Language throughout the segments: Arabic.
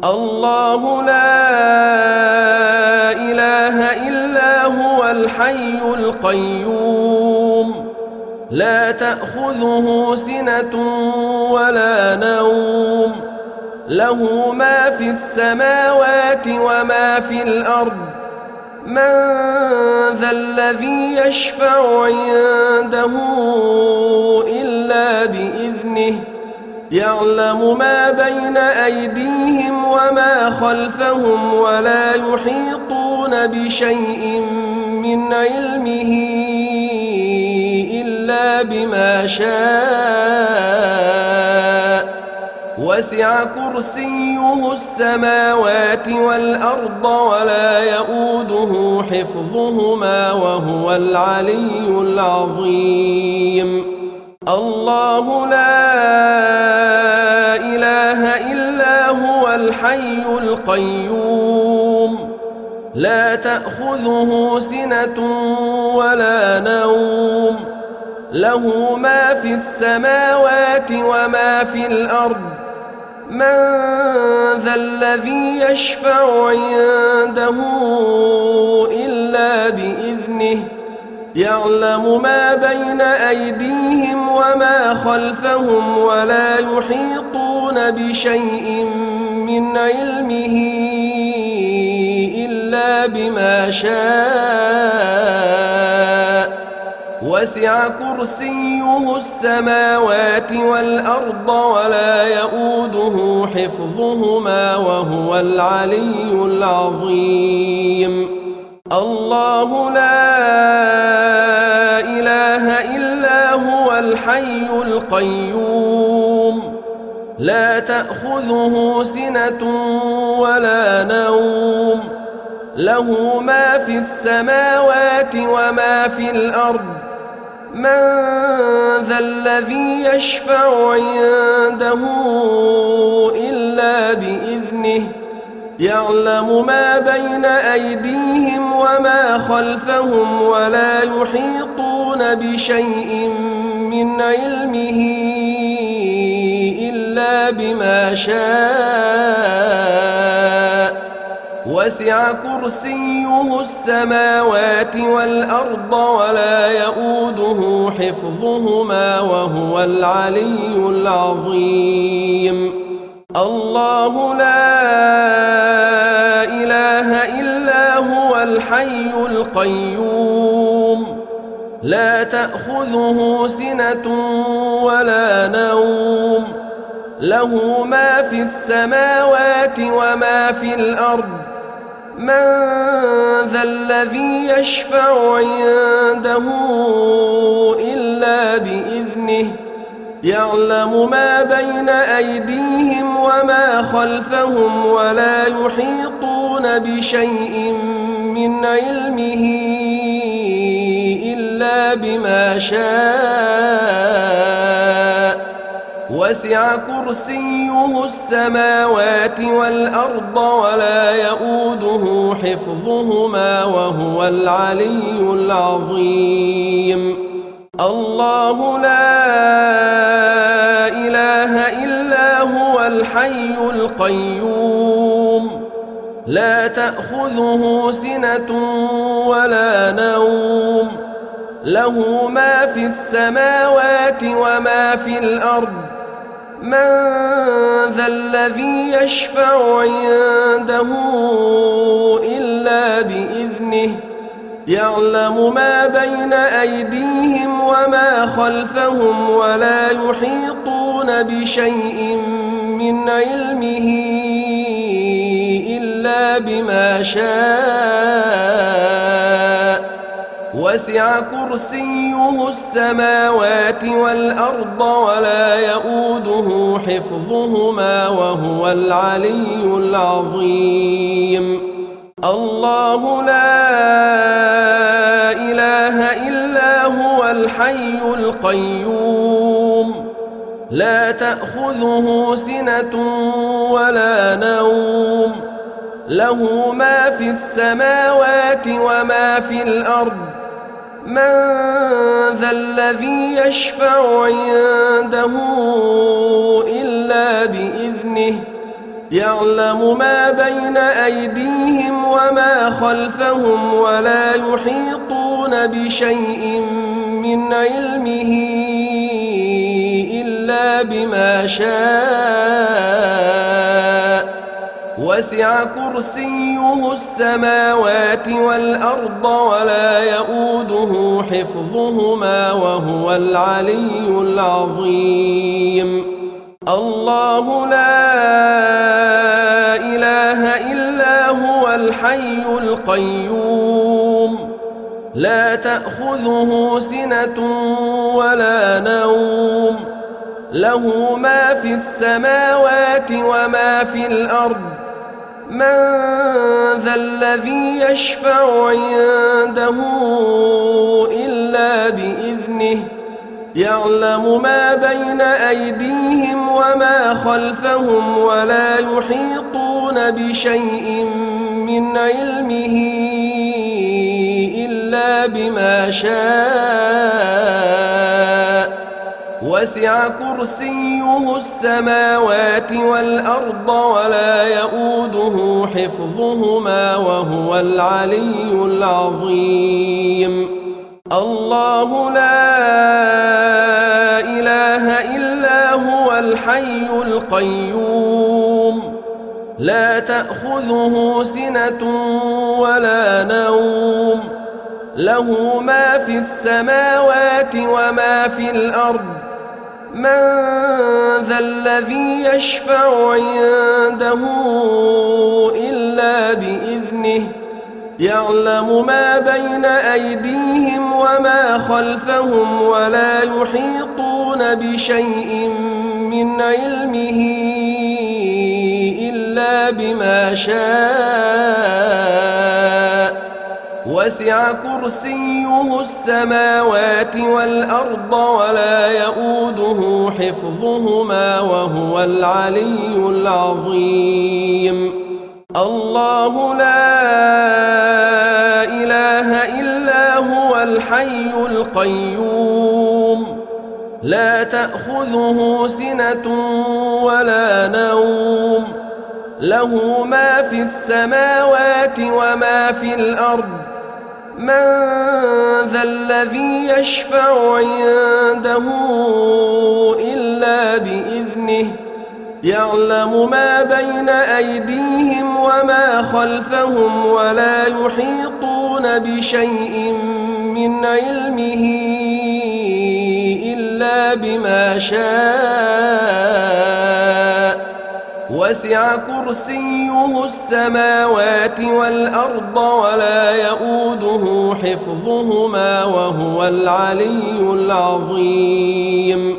الله لا إله إلا هو الحي القيوم لا تأخذه سنة ولا نوم له ما في السماوات وما في الأرض من ذا الذي يشفع عنده إلا بإذنه يعلم ما بين أيديهم وما خلفهم ولا يحيطون بشيء من علمه إلا بما شاء وسع كرسيه السماوات والأرض ولا يؤوده حفظهما وهو العلي العظيم الله لا إله إلا هو الحي القيوم لا تأخذه سنة ولا نوم له ما في السماوات وما في الأرض من ذا الذي يشفع عنده إلا بإذنه يعلم ما بين أيديهم وما خلفهم ولا يحيطون بشيء من علمه إلا بما شاء وسع كرسيه السماوات والأرض ولا يؤوده حفظهما وهو العلي العظيم الله لا إله إلا هو الحي القيوم لا تأخذه سنة ولا نوم له ما في السماوات وما في الأرض من ذا الذي يشفع عنده إلا بإذنه يعلم ما بين أيديهم وما خلفهم ولا يحيطون بشيء من علمه إلا بما شاء وسع كرسيه السماوات والأرض ولا يؤوده حفظهما وهو العلي العظيم الله لا إله إلا هو الحي القيوم لا تأخذه سنة ولا نوم له ما في السماوات وما في الأرض من ذا الذي يشفع عنده إلا بإذنه يعلم ما بين أيديهم وما خلفهم ولا يحيطون بشيء من علمه إلا بما شاء وسع كرسيه السماوات والأرض ولا يؤوده حفظهما وهو العلي العظيم الله لا إله إلا هو الحي القيوم لا تأخذه سنة ولا نوم له ما في السماوات وما في الأرض من ذا الذي يشفع عنده إلا بإذنه يعلم ما بين أيديهم وما خلفهم ولا يحيطون بشيء من علمه إلا بما شاء وسع كرسيه السماوات والأرض ولا يؤوده حفظهما وهو العلي العظيم الله لا إله إلا هو الحي القيوم لا تأخذه سنة ولا نوم له ما في السماوات وما في الأرض من ذا الذي يشفع عنده إلا بإذنه يعلم ما بين أيديهم وما خلفهم ولا يحيطون بشيء من علمه إلا بما شاء وسع كرسيه السماوات والأرض ولا يؤوده حفظهما وهو العلي العظيم الله لا إله إلا هو الحي القيوم لا تأخذه سنة ولا نوم له ما في السماوات وما في الأرض من ذا الذي يشفع عنده إلا بإذنه يعلم ما بين أيديهم وما خلفهم ولا يحيطون بشيء من علمه إلا بما شاء وسع كرسيه السماوات والأرض ولا يؤوده حفظهما وهو العلي العظيم الله لا إله إلا هو الحي القيوم لا تأخذه سنة ولا نوم له ما في السماوات وما في الأرض من ذا الذي يشفع عنده إلا بإذنه يعلم ما بين أيديهم وما خلفهم ولا يحيطون بشيء من علمه إلا بما شاء وسع كرسيه السماوات والأرض ولا يؤوده حفظهما وهو العلي العظيم الله لا إله إلا هو الحي القيوم لا تأخذه سنة ولا نوم له ما في السماوات وما في الأرض من ذا الذي يشفع عنده إلا بإذنه يعلم ما بين أيديهم وما خلفهم ولا يحيطون بشيء من علمه إلا بما شاء وسع كرسيه السماوات والأرض ولا يؤوده حفظهما وهو العلي العظيم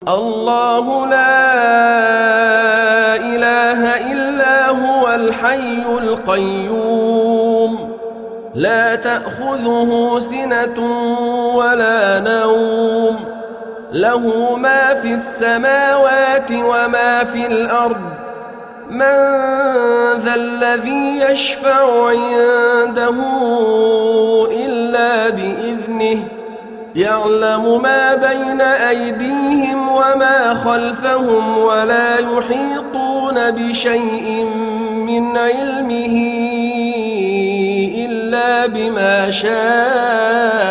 الله لا إله إلا هو الحي القيوم لا تأخذه سنة ولا نوم له ما في السماوات وما في الأرض من ذا الذي يشفع عنده إلا بإذنه يعلم ما بين أيديهم وما خلفهم ولا يحيطون بشيء من علمه إلا بما شاء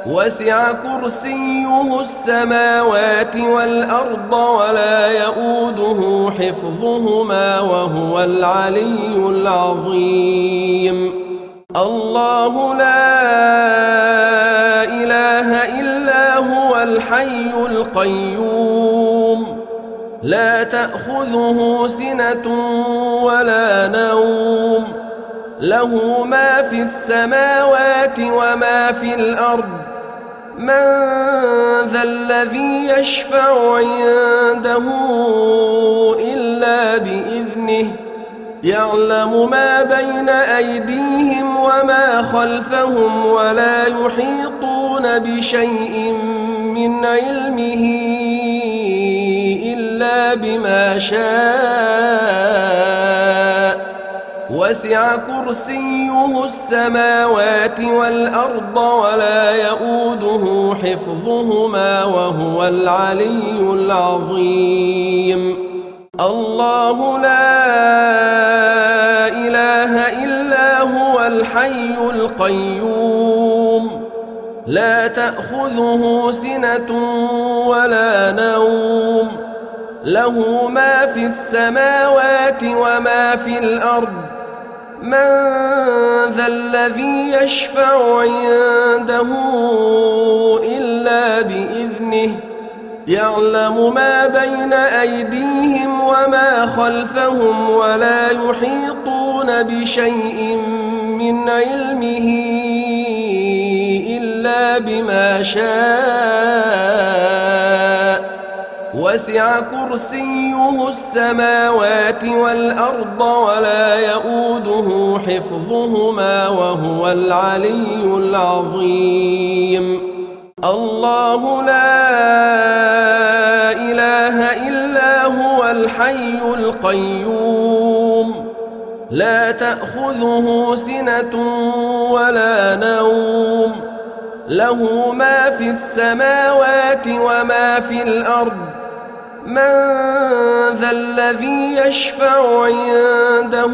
وسع كرسيه السماوات والأرض ولا يؤوده حفظهما وهو العلي العظيم الله لا إله إلا هو الحي القيوم لا تأخذه سنة ولا نوم له ما في السماوات وما في الأرض من ذا الذي يشفع عنده إلا بإذنه يعلم ما بين أيديهم وما خلفهم ولا يحيطون بشيء من علمه إلا بما شاء وسع كرسيه السماوات والأرض ولا يؤوده حفظهما وهو العلي العظيم الله لا إله إلا هو الحي القيوم لا تأخذه سنة ولا نوم له ما في السماوات وما في الأرض من ذا الذي يشفع عنده إلا بإذنه يعلم ما بين أيديهم وما خلفهم ولا يحيطون بشيء من علمه إلا بما شاء وسع كرسيه السماوات والأرض ولا يؤوده حفظهما وهو العلي العظيم الله لا إله إلا هو الحي القيوم لا تأخذه سنة ولا نوم له ما في السماوات وما في الأرض من ذا الذي يشفع عنده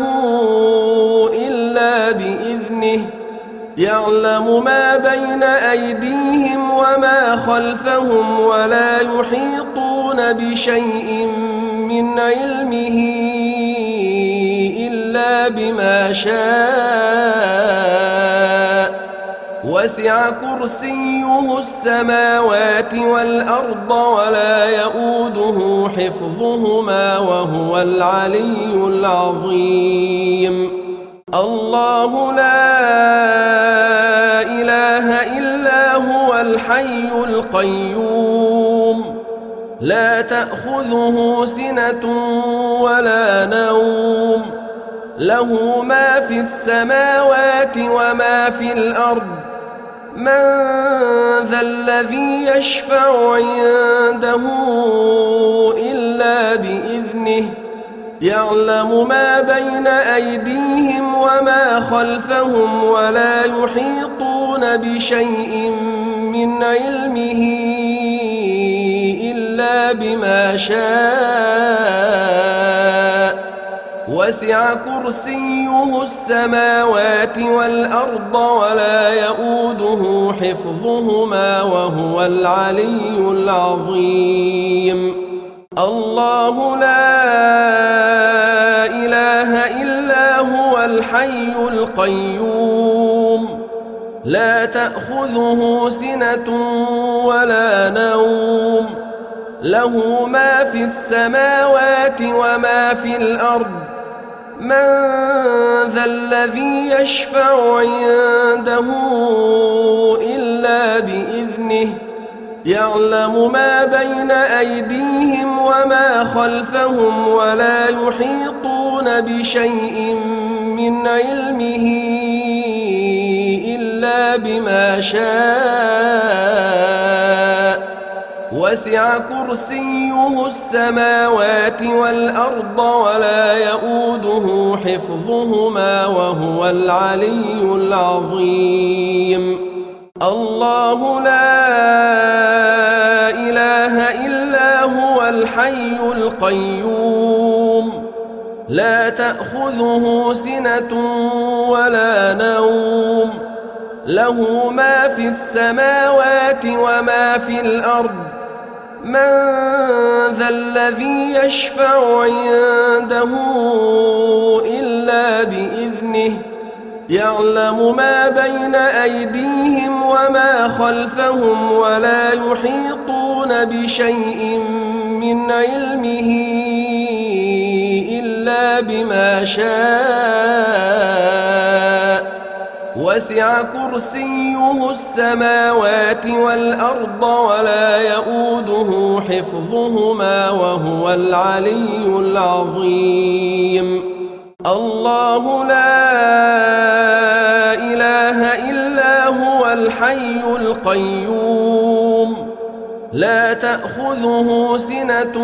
إلا بإذنه يعلم ما بين أيديهم وما خلفهم ولا يحيطون بشيء من علمه إلا بما شاء وسع كرسيه السماوات والأرض ولا يؤوده حفظهما وهو العلي العظيم الله لا إله إلا هو الحي القيوم لا تأخذه سنة ولا نوم له ما في السماوات وما في الأرض من ذا الذي يشفع عنده إلا بإذنه يعلم ما بين أيديهم وما خلفهم ولا يحيطون بشيء من علمه إلا بما شاء وسع كرسيه السماوات والأرض ولا يؤوده حفظهما وهو العلي العظيم الله لا إله إلا هو الحي القيوم لا تأخذه سنة ولا نوم له ما في السماوات وما في الأرض من ذا الذي يشفع عنده إلا بإذنه يعلم ما بين أيديهم وما خلفهم ولا يحيطون بشيء من علمه إلا بما شاء وسع كرسيه السماوات والأرض ولا يؤوده حفظهما وهو العلي العظيم الله لا إله إلا هو الحي القيوم لا تأخذه سنة ولا نوم له ما في السماوات وما في الأرض من ذا الذي يشفع عنده إلا بإذنه يعلم ما بين أيديهم وما خلفهم ولا يحيطون بشيء من علمه إلا بما شاء وسع كرسيه السماوات والأرض ولا يؤوده حفظهما وهو العلي العظيم الله لا إله إلا هو الحي القيوم لا تأخذه سنة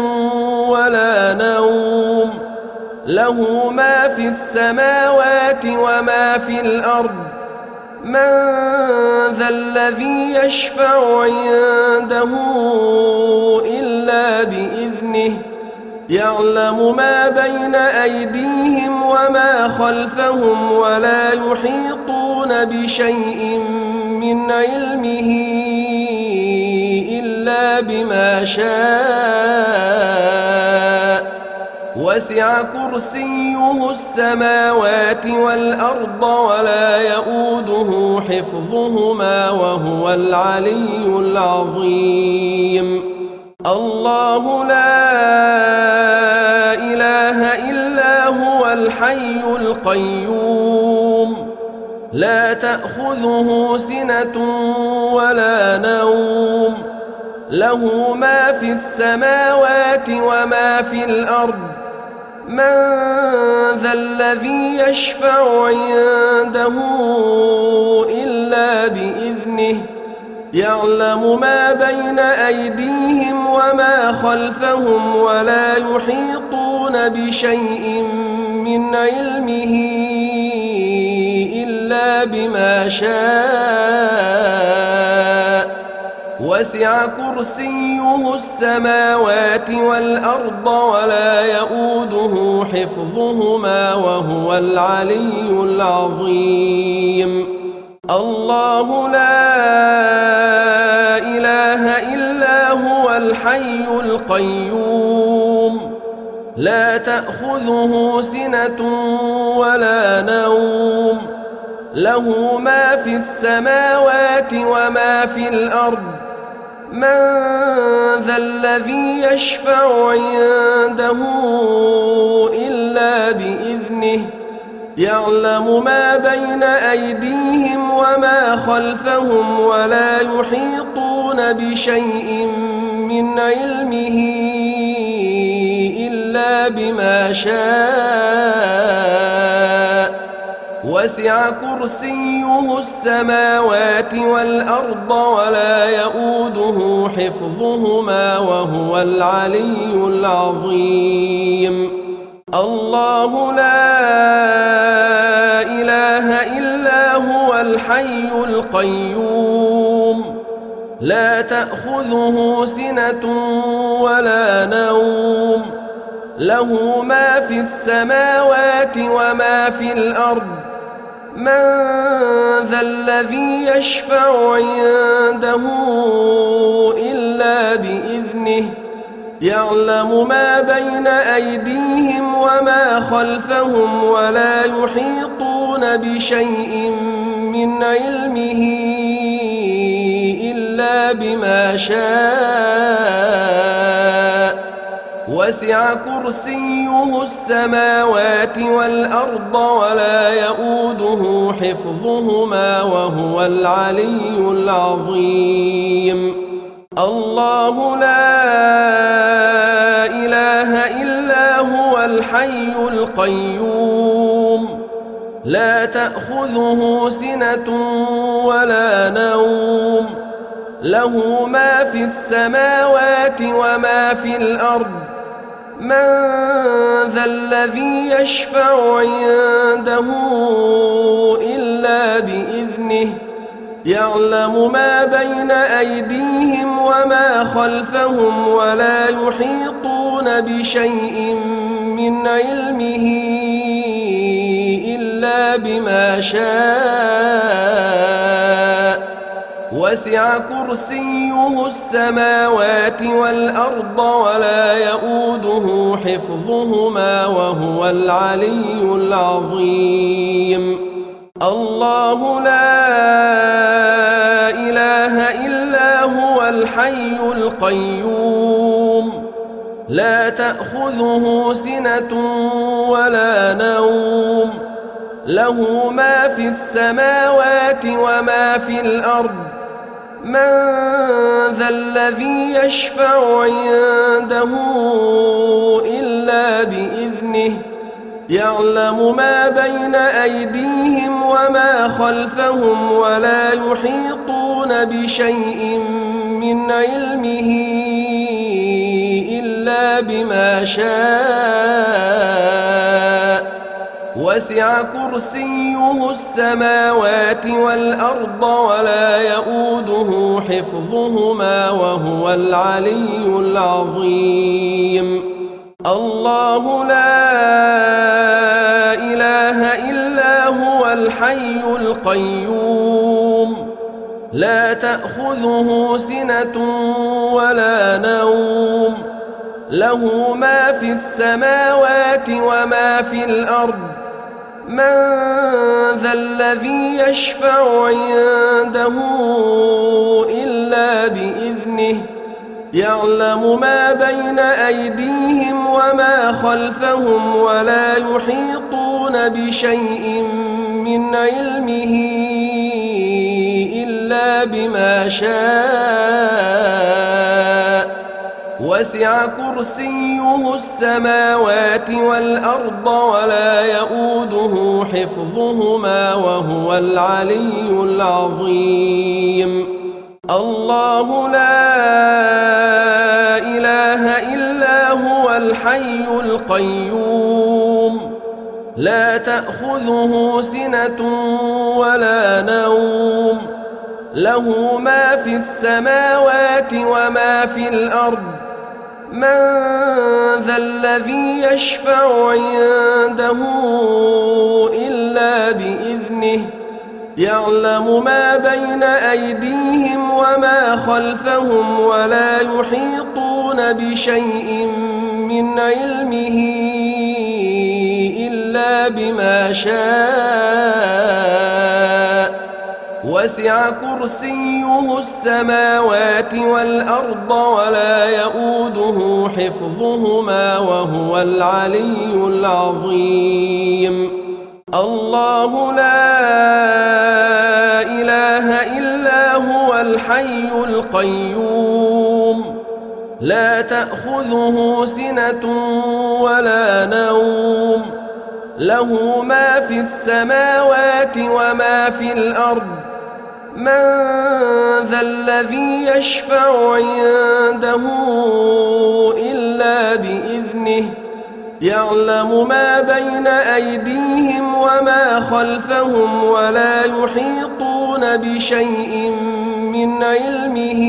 ولا نوم له ما في السماوات وما في الأرض من ذا الذي يشفع عنده إلا بإذنه يعلم ما بين أيديهم وما خلفهم ولا يحيطون بشيء من علمه إلا بما شاء وسع كرسيه السماوات والأرض ولا يؤوده حفظهما وهو العلي العظيم الله لا إله إلا هو الحي القيوم لا تأخذه سنة ولا نوم له ما في السماوات وما في الأرض من ذا الذي يشفع عنده إلا بإذنه يعلم ما بين أيديهم وما خلفهم ولا يحيطون بشيء من علمه إلا بما شاء وسع كرسيه السماوات والأرض ولا يؤوده حفظهما وهو العلي العظيم الله لا إله إلا هو الحي القيوم لا تأخذه سنة ولا نوم له ما في السماوات وما في الأرض من ذا الذي يشفع عنده إلا بإذنه يعلم ما بين أيديهم وما خلفهم ولا يحيطون بشيء من علمه إلا بما شاء وسع كرسيه السماوات والأرض ولا يؤوده حفظهما وهو العلي العظيم الله لا إله إلا هو الحي القيوم لا تأخذه سنة ولا نوم له ما في السماوات وما في الأرض من ذا الذي يشفع عنده إلا بإذنه يعلم ما بين أيديهم وما خلفهم ولا يحيطون بشيء من علمه إلا بما شاء وسع كرسيه السماوات والأرض ولا يؤوده حفظهما وهو العلي العظيم الله لا إله إلا هو الحي القيوم لا تأخذه سنة ولا نوم له ما في السماوات وما في الأرض من ذا الذي يشفع عنده إلا بإذنه يعلم ما بين أيديهم وما خلفهم ولا يحيطون بشيء من علمه إلا بما شاء وسع كرسيه السماوات والأرض ولا يؤوده حفظهما وهو العلي العظيم الله لا إله إلا هو الحي القيوم لا تأخذه سنة ولا نوم له ما في السماوات وما في الأرض من ذا الذي يشفع عنده إلا بإذنه يعلم ما بين أيديهم وما خلفهم ولا يحيطون بشيء من علمه إلا بما شاء وسع كرسيه السماوات والأرض ولا يؤوده حفظهما وهو العلي العظيم الله لا إله إلا هو الحي القيوم لا تأخذه سنة ولا نوم له ما في السماوات وما في الأرض من ذا الذي يشفع عنده إلا بإذنه يعلم ما بين أيديهم وما خلفهم ولا يحيطون بشيء من علمه إلا بما شاء وسع كرسيه السماوات والأرض ولا يؤوده حفظهما وهو العلي العظيم الله لا إله إلا هو الحي القيوم لا تأخذه سنة ولا نوم له ما في السماوات وما في الأرض من ذا الذي يشفع عنده إلا بإذنه يعلم ما بين أيديهم وما خلفهم ولا يحيطون بشيء من علمه إلا بما شاء وسع كرسيه السماوات والأرض ولا يؤوده حفظهما وهو العلي العظيم الله لا إله إلا هو الحي القيوم لا تأخذه سنة ولا نوم له ما في السماوات وما في الأرض من ذا الذي يشفع عنده إلا بإذنه يعلم ما بين أيديهم وما خلفهم ولا يحيطون بشيء من علمه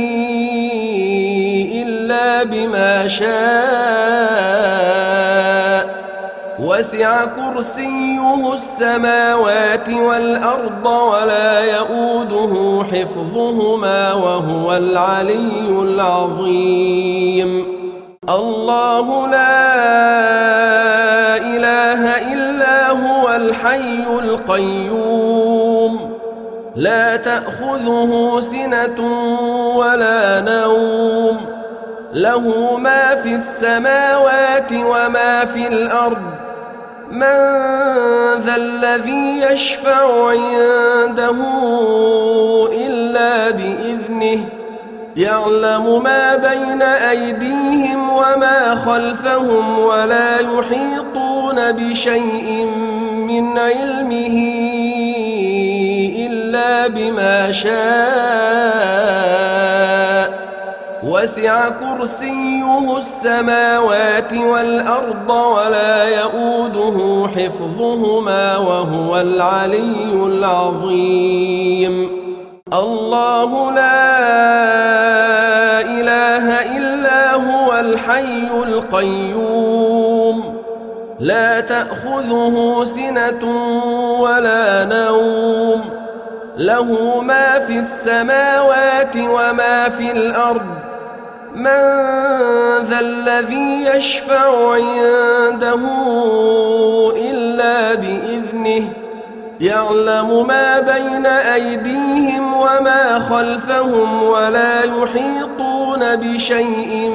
إلا بما شاء وسع كرسيه السماوات والأرض ولا يؤوده حفظهما وهو العلي العظيم الله لا إله إلا هو الحي القيوم لا تأخذه سنة ولا نوم له ما في السماوات وما في الأرض من ذا الذي يشفع عنده إلا بإذنه يعلم ما بين أيديهم وما خلفهم ولا يحيطون بشيء من علمه إلا بما شاء وسع كرسيه السماوات والأرض ولا يؤوده حفظهما وهو العلي العظيم الله لا إله إلا هو الحي القيوم لا تأخذه سنة ولا نوم له ما في السماوات وما في الأرض من ذا الذي يشفع عنده إلا بإذنه يعلم ما بين أيديهم وما خلفهم ولا يحيطون بشيء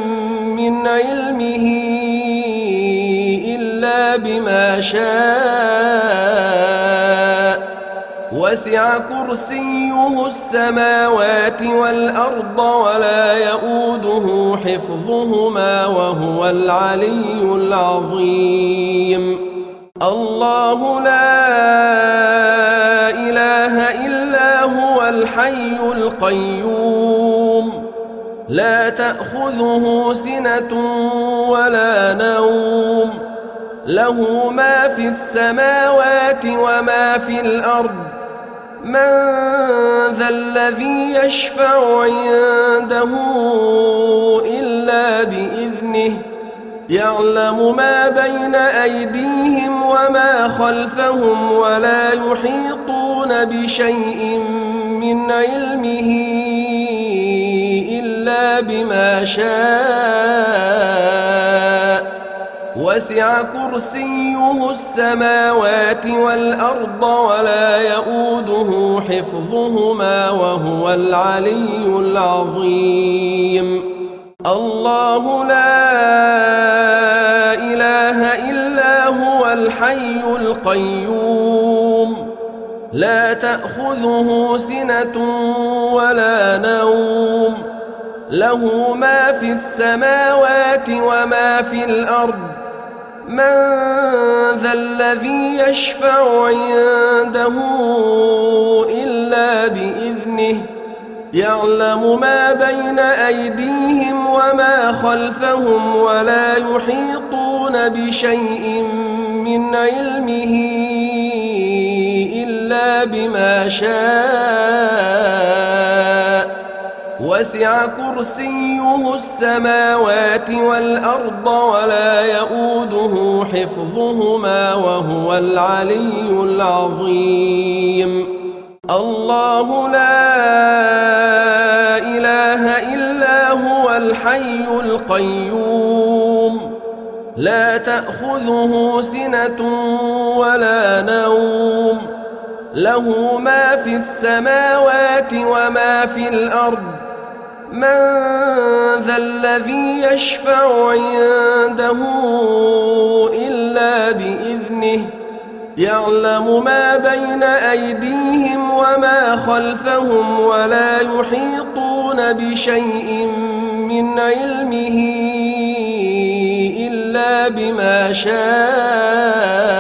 من علمه إلا بما شاء وسع كرسيه السماوات والأرض ولا يؤوده حفظهما وهو العلي العظيم الله لا إله إلا هو الحي القيوم لا تأخذه سنة ولا نوم له ما في السماوات وما في الأرض من ذا الذي يشفع عنده إلا بإذنه يعلم ما بين أيديهم وما خلفهم ولا يحيطون بشيء من علمه إلا بما شاء وسع كرسيه السماوات والأرض ولا يؤوده حفظهما وهو العلي العظيم الله لا إله إلا هو الحي القيوم لا تأخذه سنة ولا نوم له ما في السماوات وما في الأرض من ذا الذي يشفع عنده إلا بإذنه يعلم ما بين أيديهم وما خلفهم ولا يحيطون بشيء من علمه إلا بما شاء وسع كرسيه السماوات والأرض ولا يؤوده حفظهما وهو العلي العظيم الله لا إله إلا هو الحي القيوم لا تأخذه سنة ولا نوم له ما في السماوات وما في الأرض من ذا الذي يشفع عنده إلا بإذنه يعلم ما بين أيديهم وما خلفهم ولا يحيطون بشيء من علمه إلا بما شاء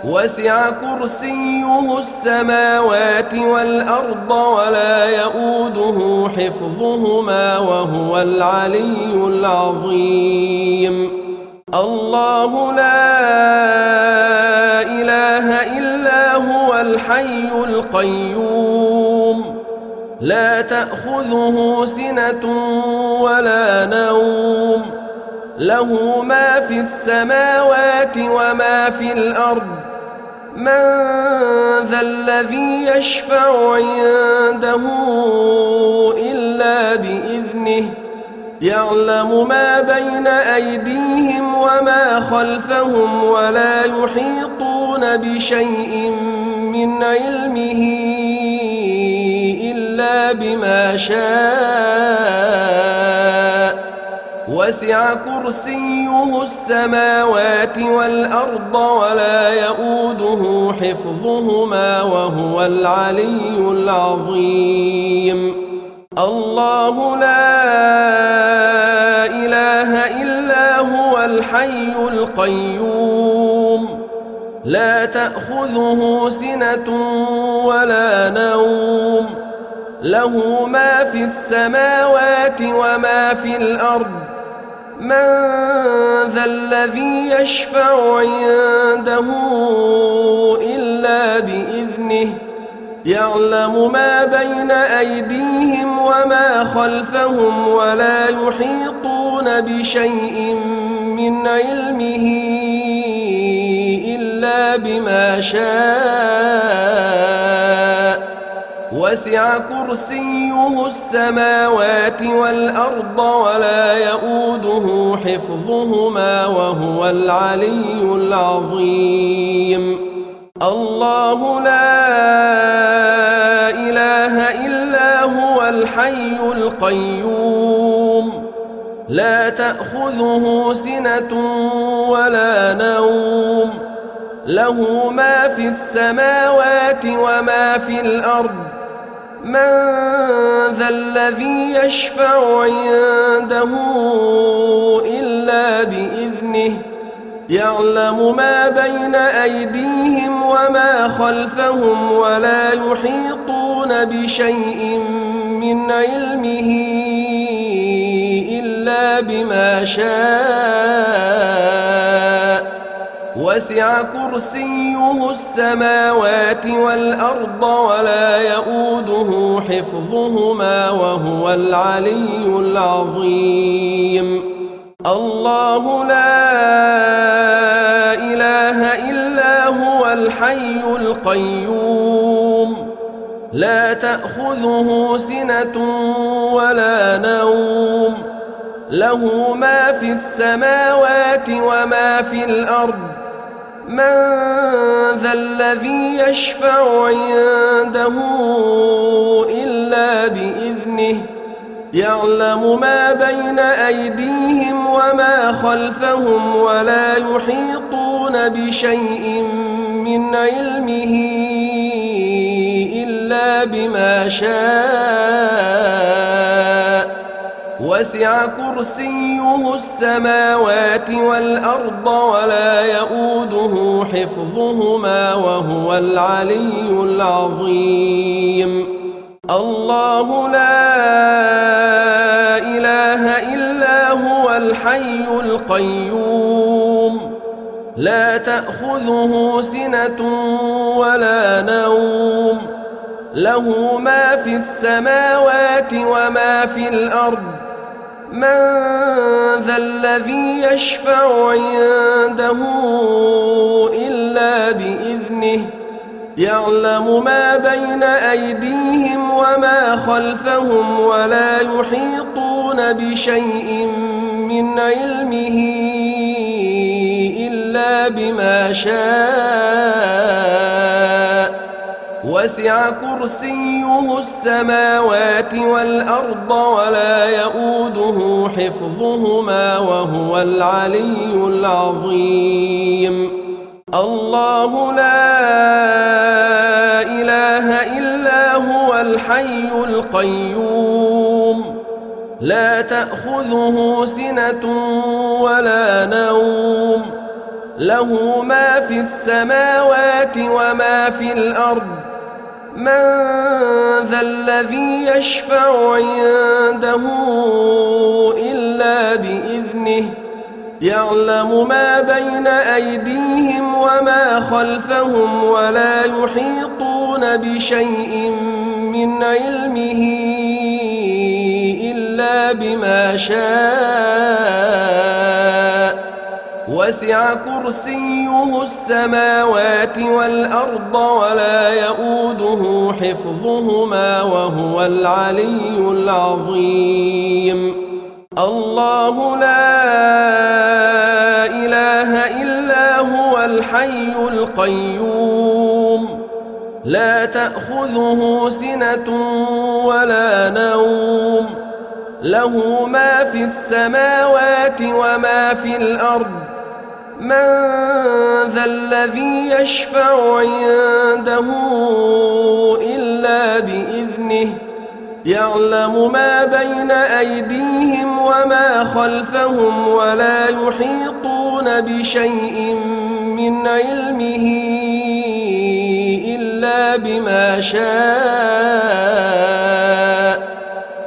وسع كرسيه السماوات والأرض ولا يؤوده حفظهما وهو العلي العظيم الله لا إله إلا هو الحي القيوم لا تأخذه سنة ولا نوم له ما في السماوات وما في الأرض من ذا الذي يشفع عنده إلا بإذنه يعلم ما بين أيديهم وما خلفهم ولا يحيطون بشيء من علمه إلا بما شاء وسع كرسيه السماوات والأرض ولا يؤوده حفظهما وهو العلي العظيم الله لا إله إلا هو الحي القيوم لا تأخذه سنة ولا نوم له ما في السماوات وما في الأرض من ذا الذي يشفع عنده إلا بإذنه يعلم ما بين أيديهم وما خلفهم ولا يحيطون بشيء من علمه إلا بما شاء وسع كرسيه السماوات والأرض ولا يؤوده حفظهما وهو العلي العظيم الله لا إله إلا هو الحي القيوم لا تأخذه سنة ولا نوم له ما في السماوات وما في الأرض من ذا الذي يشفع عنده إلا بإذنه يعلم ما بين أيديهم وما خلفهم ولا يحيطون بشيء من علمه إلا بما شاء وسع كرسيه السماوات والأرض ولا يؤوده حفظهما وهو العلي العظيم الله لا إله إلا هو الحي القيوم لا تأخذه سنة ولا نوم له ما في السماوات وما في الأرض من ذا الذي يشفع عنده إلا بإذنه يعلم ما بين أيديهم وما خلفهم ولا يحيطون بشيء من علمه إلا بما شاء وسع كرسيه السماوات والأرض ولا يؤوده حفظهما وهو العلي العظيم الله لا إله إلا هو الحي القيوم لا تأخذه سنة ولا نوم له ما في السماوات وما في الأرض من ذا الذي يشفع عنده إلا بإذنه يعلم ما بين أيديهم وما خلفهم ولا يحيطون بشيء من علمه إلا بما شاء وسع كرسيه السماوات والأرض ولا يؤوده حفظهما وهو العلي العظيم الله لا إله إلا هو الحي القيوم لا تأخذه سنة ولا نوم له ما في السماوات وما في الأرض من ذا الذي يشفع عنده إلا بإذنه يعلم ما بين أيديهم وما خلفهم ولا يحيطون بشيء من علمه إلا بما شاء وسع كرسيه السماوات والأرض ولا يؤوده حفظهما وهو العلي العظيم الله لا إله إلا هو الحي القيوم لا تأخذه سنة ولا نوم له ما في السماوات وما في الأرض من ذا الذي يشفع عنده إلا بإذنه يعلم ما بين أيديهم وما خلفهم ولا يحيطون بشيء من علمه إلا بما شاء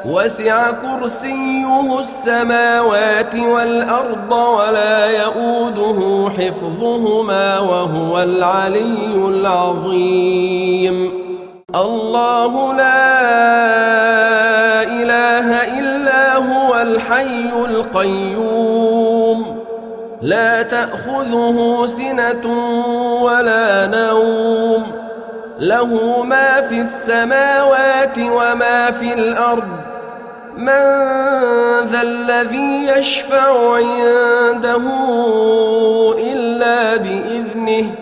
وسع كرسيه السماوات والأرض ولا يؤوده حفظهما وهو العلي العظيم الله لا إله إلا هو الحي القيوم لا تأخذه سنة ولا نوم له ما في السماوات وما في الأرض من ذا الذي يشفع عنده إلا بإذنه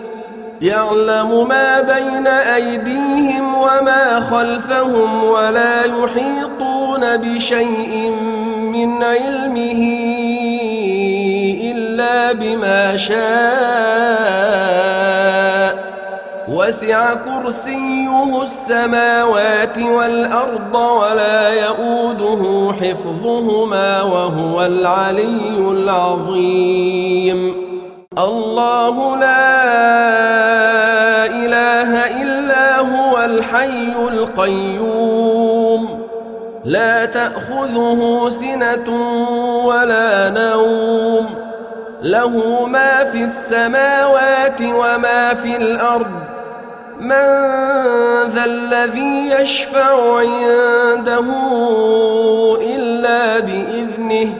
يعلم ما بين أيديهم وما خلفهم ولا يحيطون بشيء من علمه إلا بما شاء وسع كرسيه السماوات والأرض ولا يؤوده حفظهما وهو العلي العظيم الله لا إله إلا هو الحي القيوم لا تأخذه سنة ولا نوم له ما في السماوات وما في الأرض من ذا الذي يشفع عنده إلا بإذنه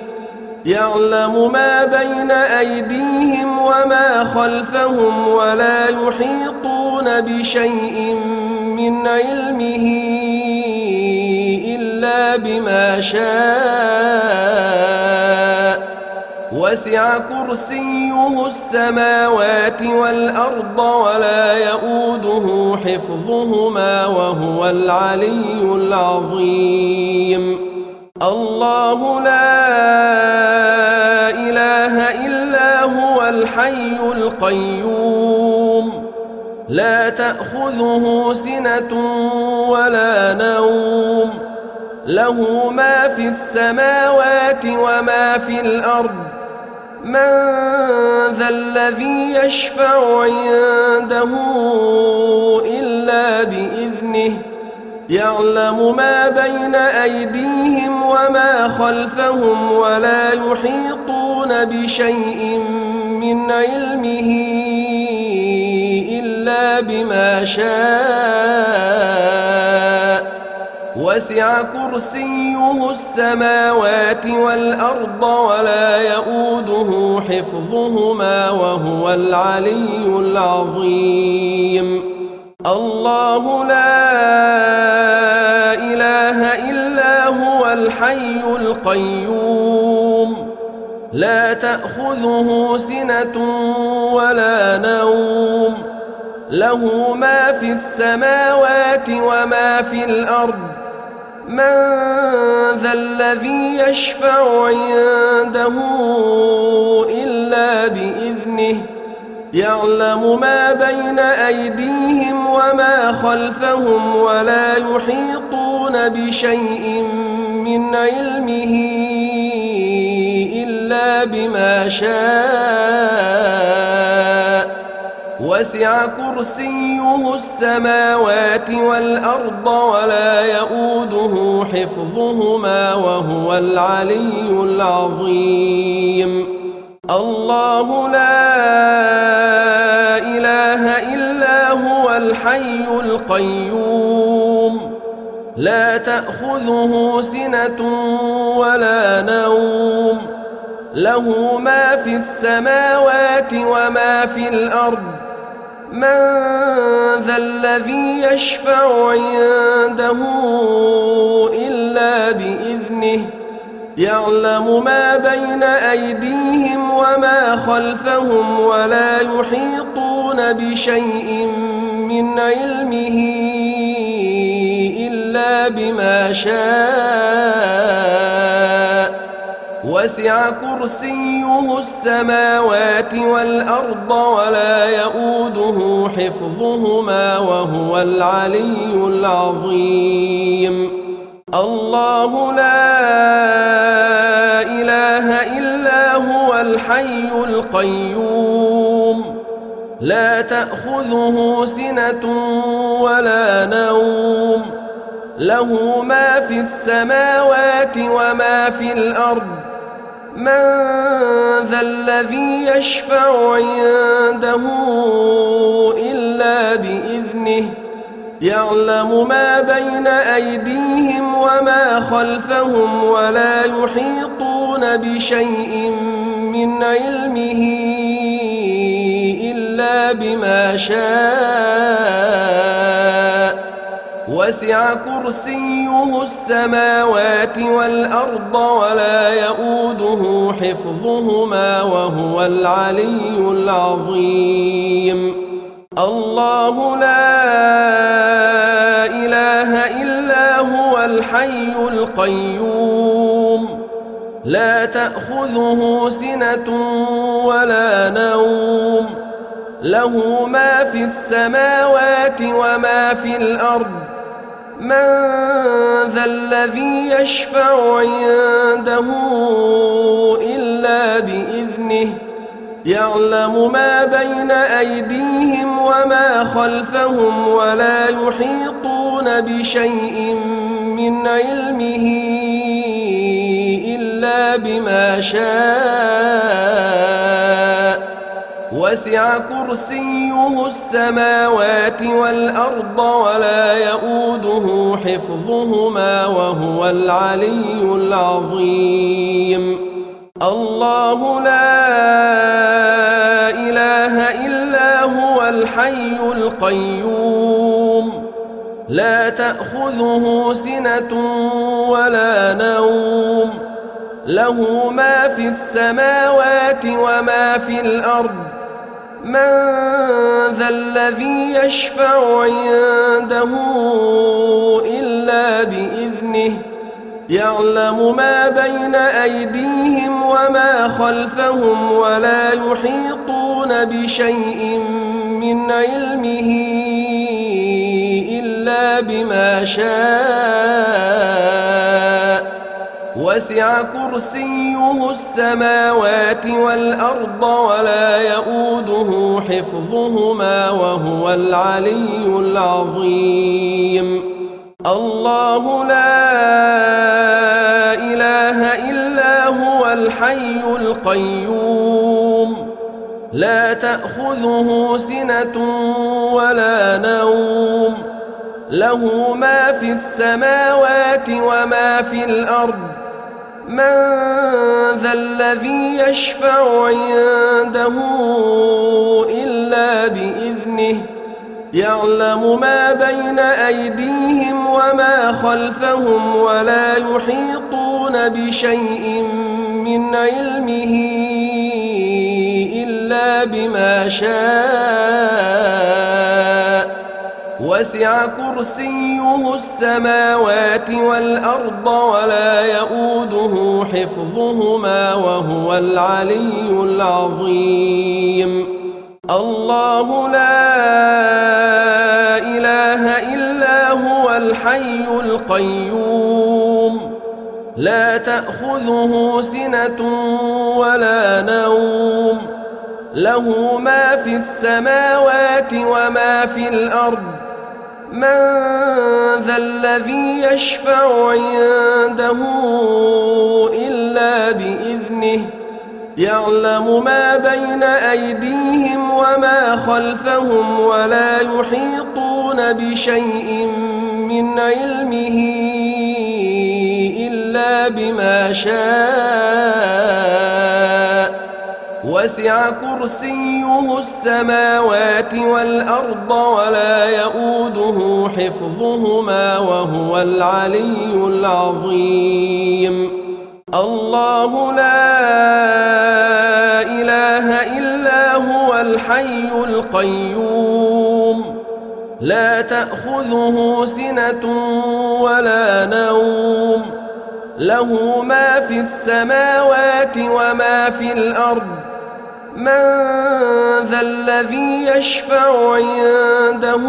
يعلم ما بين أيديهم وما خلفهم ولا يحيطون بشيء من علمه إلا بما شاء وسع كرسيه السماوات والأرض ولا يؤوده حفظهما وهو العلي العظيم الله لا إله إلا هو الحي القيوم لا تأخذه سنة ولا نوم له ما في السماوات وما في الأرض من ذا الذي يشفع عنده إلا بإذنه يعلم ما بين أيديهم وما خلفهم ولا يحيطون بشيء من علمه إلا بما شاء وسع كرسيه السماوات والأرض ولا يؤوده حفظهما وهو العلي العظيم الله لا إله إلا هو الحي القيوم لا تأخذه سنة ولا نوم له ما في السماوات وما في الأرض من ذا الذي يشفع عنده إلا بإذنه يعلم ما بين أيديهم وما خلفهم ولا يحيطون بشيء من علمه إلا بما شاء وسع كرسيه السماوات والأرض ولا يؤوده حفظهما وهو العلي العظيم الله لا إله إلا هو الحي القيوم لا تأخذه سنة ولا نوم له ما في السماوات وما في الأرض من ذا الذي يشفع عنده إلا بإذنه يعلم ما بين أيديهم وما خلفهم ولا يحيطون بشيء من علمه إلا بما شاء وسع كرسيه السماوات والأرض ولا يؤوده حفظهما وهو العلي العظيم الله لا إله إلا هو الحي القيوم لا تأخذه سنة ولا نوم له ما في السماوات وما في الأرض من ذا الذي يشفع عنده إلا بإذنه يعلم ما بين أيديهم وما خلفهم ولا يحيطون بشيء من علمه إلا بما شاء وسع كرسيه السماوات والأرض ولا يؤوده حفظهما وهو العلي العظيم الله لا إله إلا هو الحي القيوم لا تأخذه سنة ولا نوم له ما في السماوات وما في الأرض من ذا الذي يشفع عنده إلا بإذنه يعلم ما بين أيديهم وما خلفهم ولا يحيطون بشيء من علمه إلا بما شاء وسع كرسيه السماوات والأرض ولا يؤوده حفظهما وهو العلي العظيم الله لا إله إلا هو الحي القيوم لا تأخذه سنة ولا نوم له ما في السماوات وما في الأرض من ذا الذي يشفع عنده إلا بإذنه يعلم ما بين أيديهم وما خلفهم ولا يحيطون بشيء من علمه إلا بما شاء وسع كرسيه السماوات والأرض ولا يؤوده حفظهما وهو العلي العظيم الله لا إله إلا هو الحي القيوم لا تأخذه سنة ولا نوم له ما في السماوات وما في الأرض من ذا الذي يشفع عنده إلا بإذنه يعلم ما بين أيديهم وما خلفهم ولا يحيطون بشيء من علمه إلا بما شاء وسع كرسيه السماوات والأرض ولا يؤوده حفظهما وهو العلي العظيم الله لا إله إلا هو الحي القيوم لا تأخذه سنة ولا نوم له ما في السماوات وما في الأرض من ذا الذي يشفع عنده إلا بإذنه يعلم ما بين أيديهم وما خلفهم ولا يحيطون بشيء من علمه إلا بما شاء وسع كرسيه السماوات والأرض ولا يؤوده حفظهما وهو العلي العظيم الله لا إله إلا هو الحي القيوم لا تأخذه سنة ولا نوم له ما في السماوات وما في الأرض من ذا الذي يشفع عنده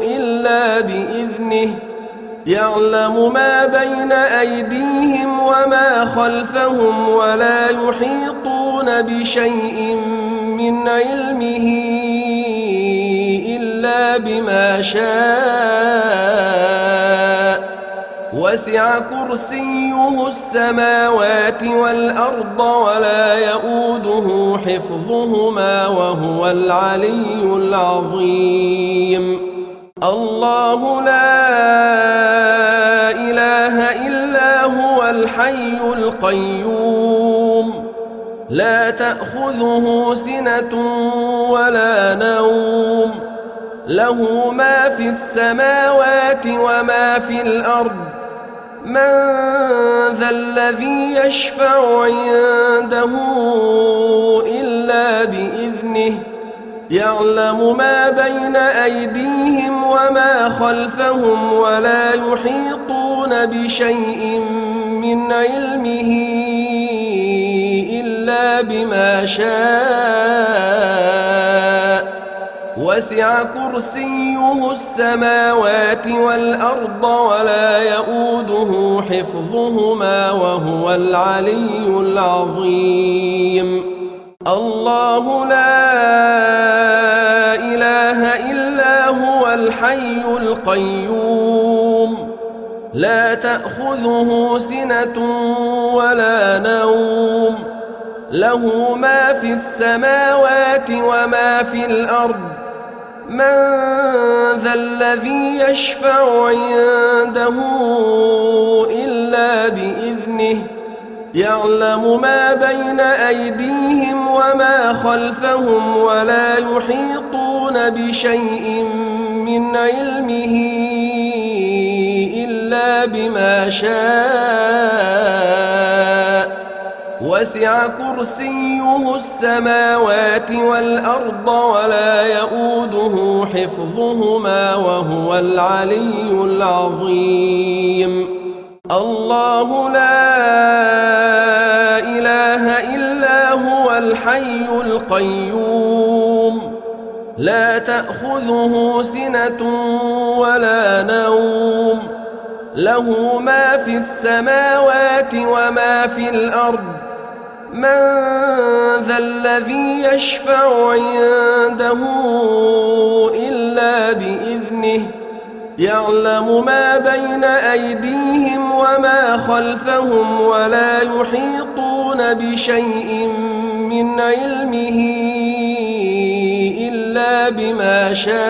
إلا بإذنه يعلم ما بين أيديهم وما خلفهم ولا يحيطون بشيء من علمه إلا بما شاء وسع كرسيه السماوات والأرض ولا يؤوده حفظهما وهو العلي العظيم الله لا إله إلا هو الحي القيوم لا تأخذه سنة ولا نوم له ما في السماوات وما في الأرض من ذا الذي يشفع عنده إلا بإذنه يعلم ما بين أيديهم وما خلفهم ولا يحيطون بشيء من علمه إلا بما شاء وسع كرسيه السماوات والأرض ولا يؤوده حفظهما وهو العلي العظيم الله لا إله إلا هو الحي القيوم لا تأخذه سنة ولا نوم له ما في السماوات وما في الأرض من ذا الذي يشفع عنده إلا بإذنه يعلم ما بين أيديهم وما خلفهم ولا يحيطون بشيء من علمه إلا بما شاء وسع كرسيه السماوات والأرض ولا يؤوده حفظهما وهو العلي العظيم الله لا إله إلا هو الحي القيوم لا تأخذه سنة ولا نوم له ما في السماوات وما في الأرض من ذا الذي يشفع عنده إلا بإذنه يعلم ما بين أيديهم وما خلفهم ولا يحيطون بشيء من علمه إلا بما شاء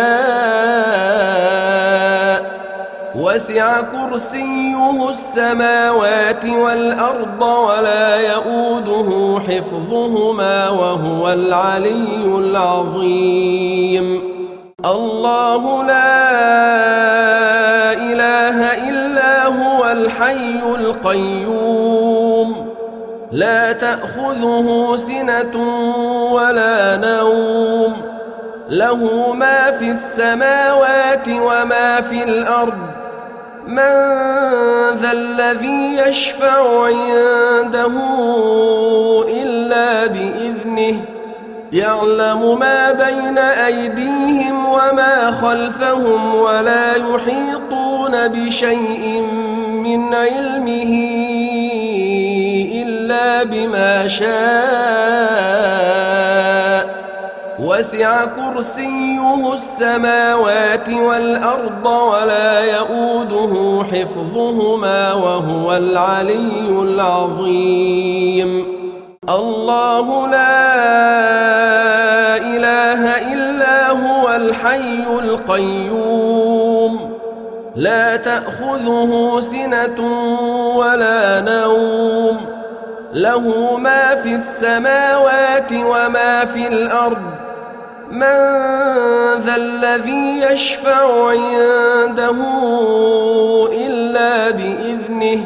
وسع كرسيه السماوات والأرض ولا يؤوده حفظهما وهو العلي العظيم الله لا إله إلا هو الحي القيوم لا تأخذه سنة ولا نوم له ما في السماوات وما في الأرض من ذا الذي يشفع عنده إلا بإذنه يعلم ما بين أيديهم وما خلفهم ولا يحيطون بشيء من علمه إلا بما شاء وسع كرسيه السماوات والأرض ولا يؤوده حفظهما وهو العلي العظيم الله لا إله إلا هو الحي القيوم لا تأخذه سنة ولا نوم له ما في السماوات وما في الأرض من ذا الذي يشفع عنده إلا بإذنه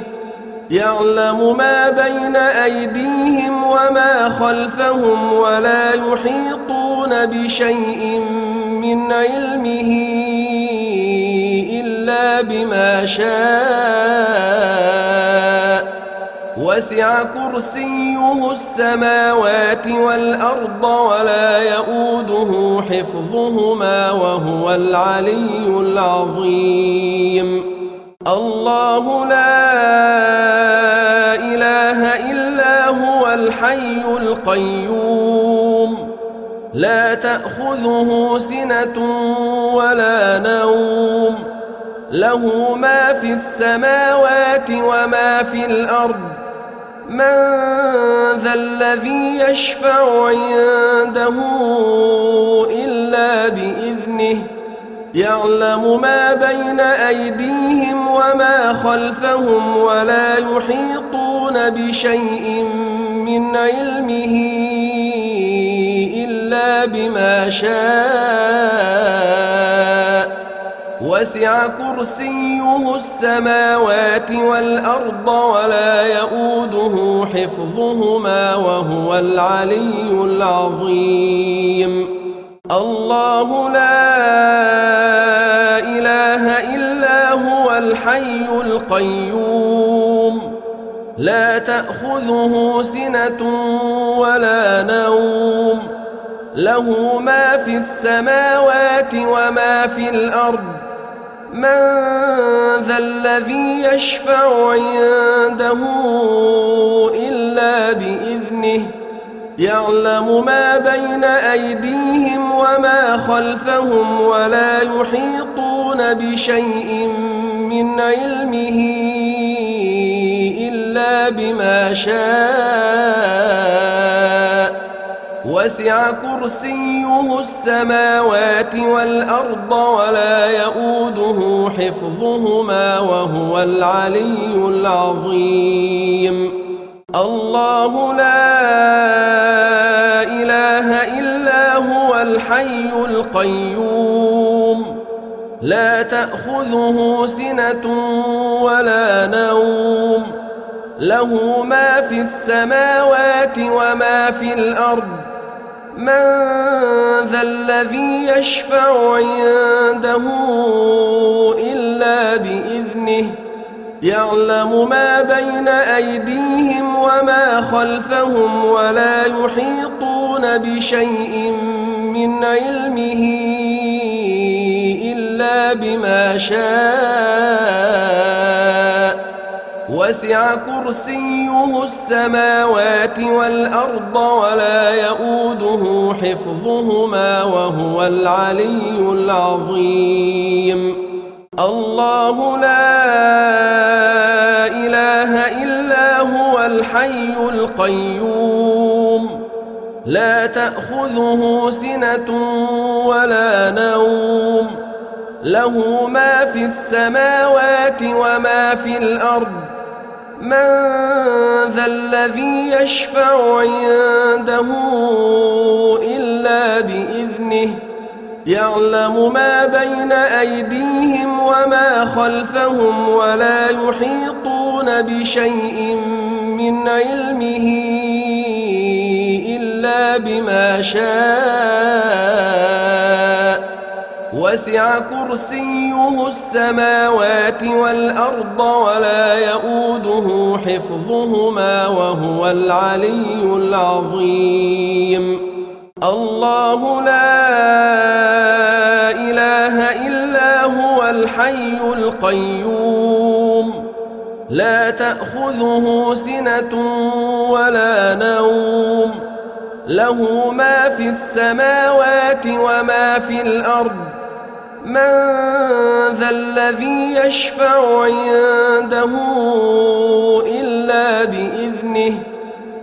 يعلم ما بين أيديهم وما خلفهم ولا يحيطون بشيء من علمه إلا بما شاء وسع كرسيه السماوات والأرض ولا يؤوده حفظهما وهو العلي العظيم الله لا إله إلا هو الحي القيوم لا تأخذه سنة ولا نوم له ما في السماوات وما في الأرض من ذا الذي يشفع عنده إلا بإذنه يعلم ما بين أيديهم وما خلفهم ولا يحيطون بشيء من علمه إلا بما شاء وسع كرسيه السماوات والأرض ولا يؤوده حفظهما وهو العلي العظيم الله لا إله إلا هو الحي القيوم لا تأخذه سنة ولا نوم له ما في السماوات وما في الأرض من ذا الذي يشفع عنده إلا بإذنه يعلم ما بين أيديهم وما خلفهم ولا يحيطون بشيء من علمه إلا بما شاء وسع كرسيه السماوات والأرض ولا يؤوده حفظهما وهو العلي العظيم الله لا إله إلا هو الحي القيوم لا تأخذه سنة ولا نوم له ما في السماوات وما في الأرض من ذا الذي يشفع عنده إلا بإذنه يعلم ما بين أيديهم وما خلفهم ولا يحيطون بشيء من علمه إلا بما شاء وسع كرسيه السماوات والأرض ولا يؤوده حفظهما وهو العلي العظيم الله لا إله إلا هو الحي القيوم لا تأخذه سنة ولا نوم له ما في السماوات وما في الأرض من ذا الذي يشفع عنده إلا بإذنه يعلم ما بين أيديهم وما خلفهم ولا يحيطون بشيء من علمه إلا بما شاء وسع كرسيه السماوات والأرض ولا يؤوده حفظهما وهو العلي العظيم الله لا إله إلا هو الحي القيوم لا تأخذه سنة ولا نوم له ما في السماوات وما في الأرض من ذا الذي يشفع عنده إلا بإذنه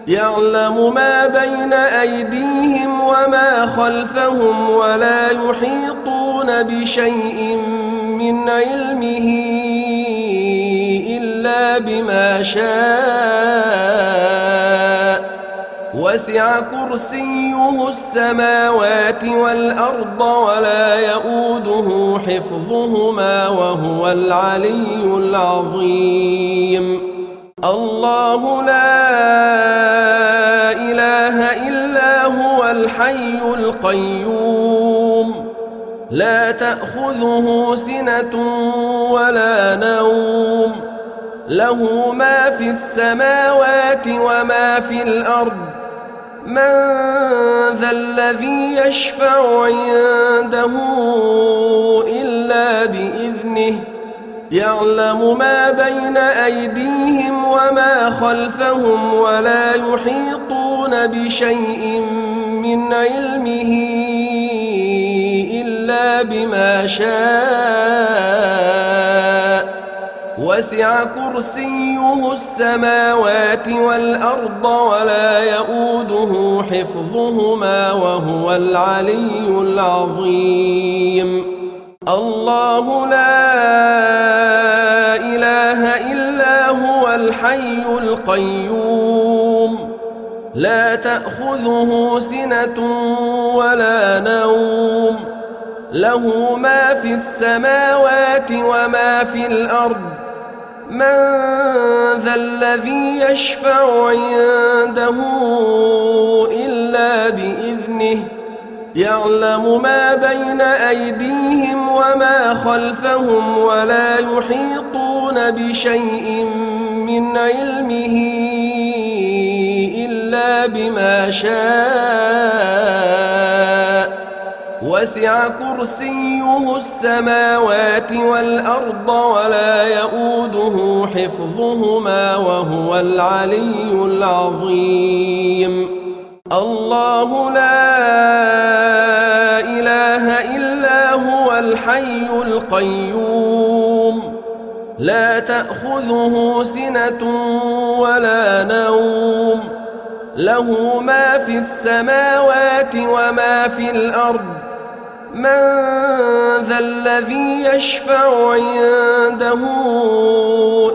يعلم ما بين أيديهم وما خلفهم ولا يحيطون بشيء من علمه إلا بما شاء وسع كرسيه السماوات والأرض ولا يؤوده حفظهما وهو العلي العظيم الله لا إله إلا هو الحي القيوم لا تأخذه سنة ولا نوم له ما في السماوات وما في الأرض من ذا الذي يشفع عنده إلا بإذنه يعلم ما بين أيديهم وما خلفهم ولا يحيطون بشيء من علمه إلا بما شاء وسع كرسيه السماوات والأرض ولا يؤوده حفظهما وهو العلي العظيم الله لا إله إلا هو الحي القيوم لا تأخذه سنة ولا نوم له ما في السماوات وما في الأرض من ذا الذي يشفع عنده إلا بإذنه يعلم ما بين أيديهم وما خلفهم ولا يحيطون بشيء من علمه إلا بما شاء وسع كرسيه السماوات والأرض ولا يؤوده حفظهما وهو العلي العظيم الله لا إله إلا هو الحي القيوم لا تأخذه سنة ولا نوم له ما في السماوات وما في الأرض من ذا الذي يشفع عنده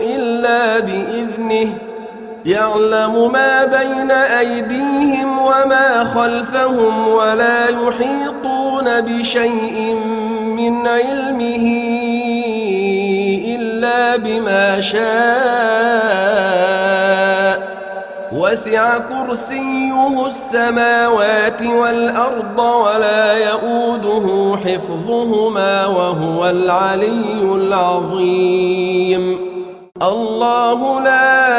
إلا بإذنه يعلم ما بين أيديهم وما خلفهم ولا يحيطون بشيء من علمه إلا بما شاء وسع كرسيه السماوات والأرض ولا يؤوده حفظهما وهو العلي العظيم الله لا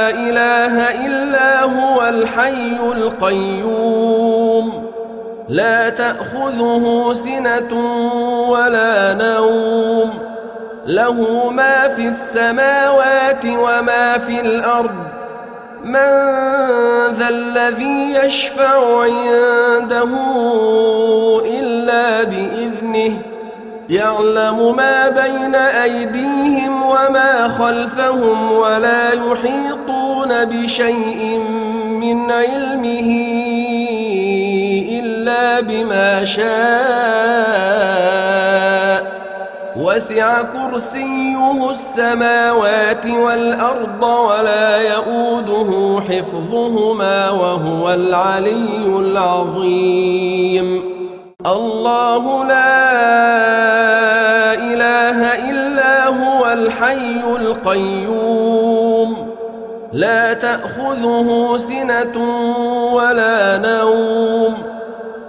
إله إلا هو الحي القيوم لا تأخذه سنة ولا نوم له ما في السماوات وما في الأرض من ذا الذي يشفع عنده إلا بإذنه يعلم ما بين أيديهم وما خلفهم ولا يحيطون بشيء من علمه إلا بما شاء وسع كرسيه السماوات والأرض ولا يؤوده حفظهما وهو العلي العظيم الله لا إله إلا هو الحي القيوم لا تأخذه سنة ولا نوم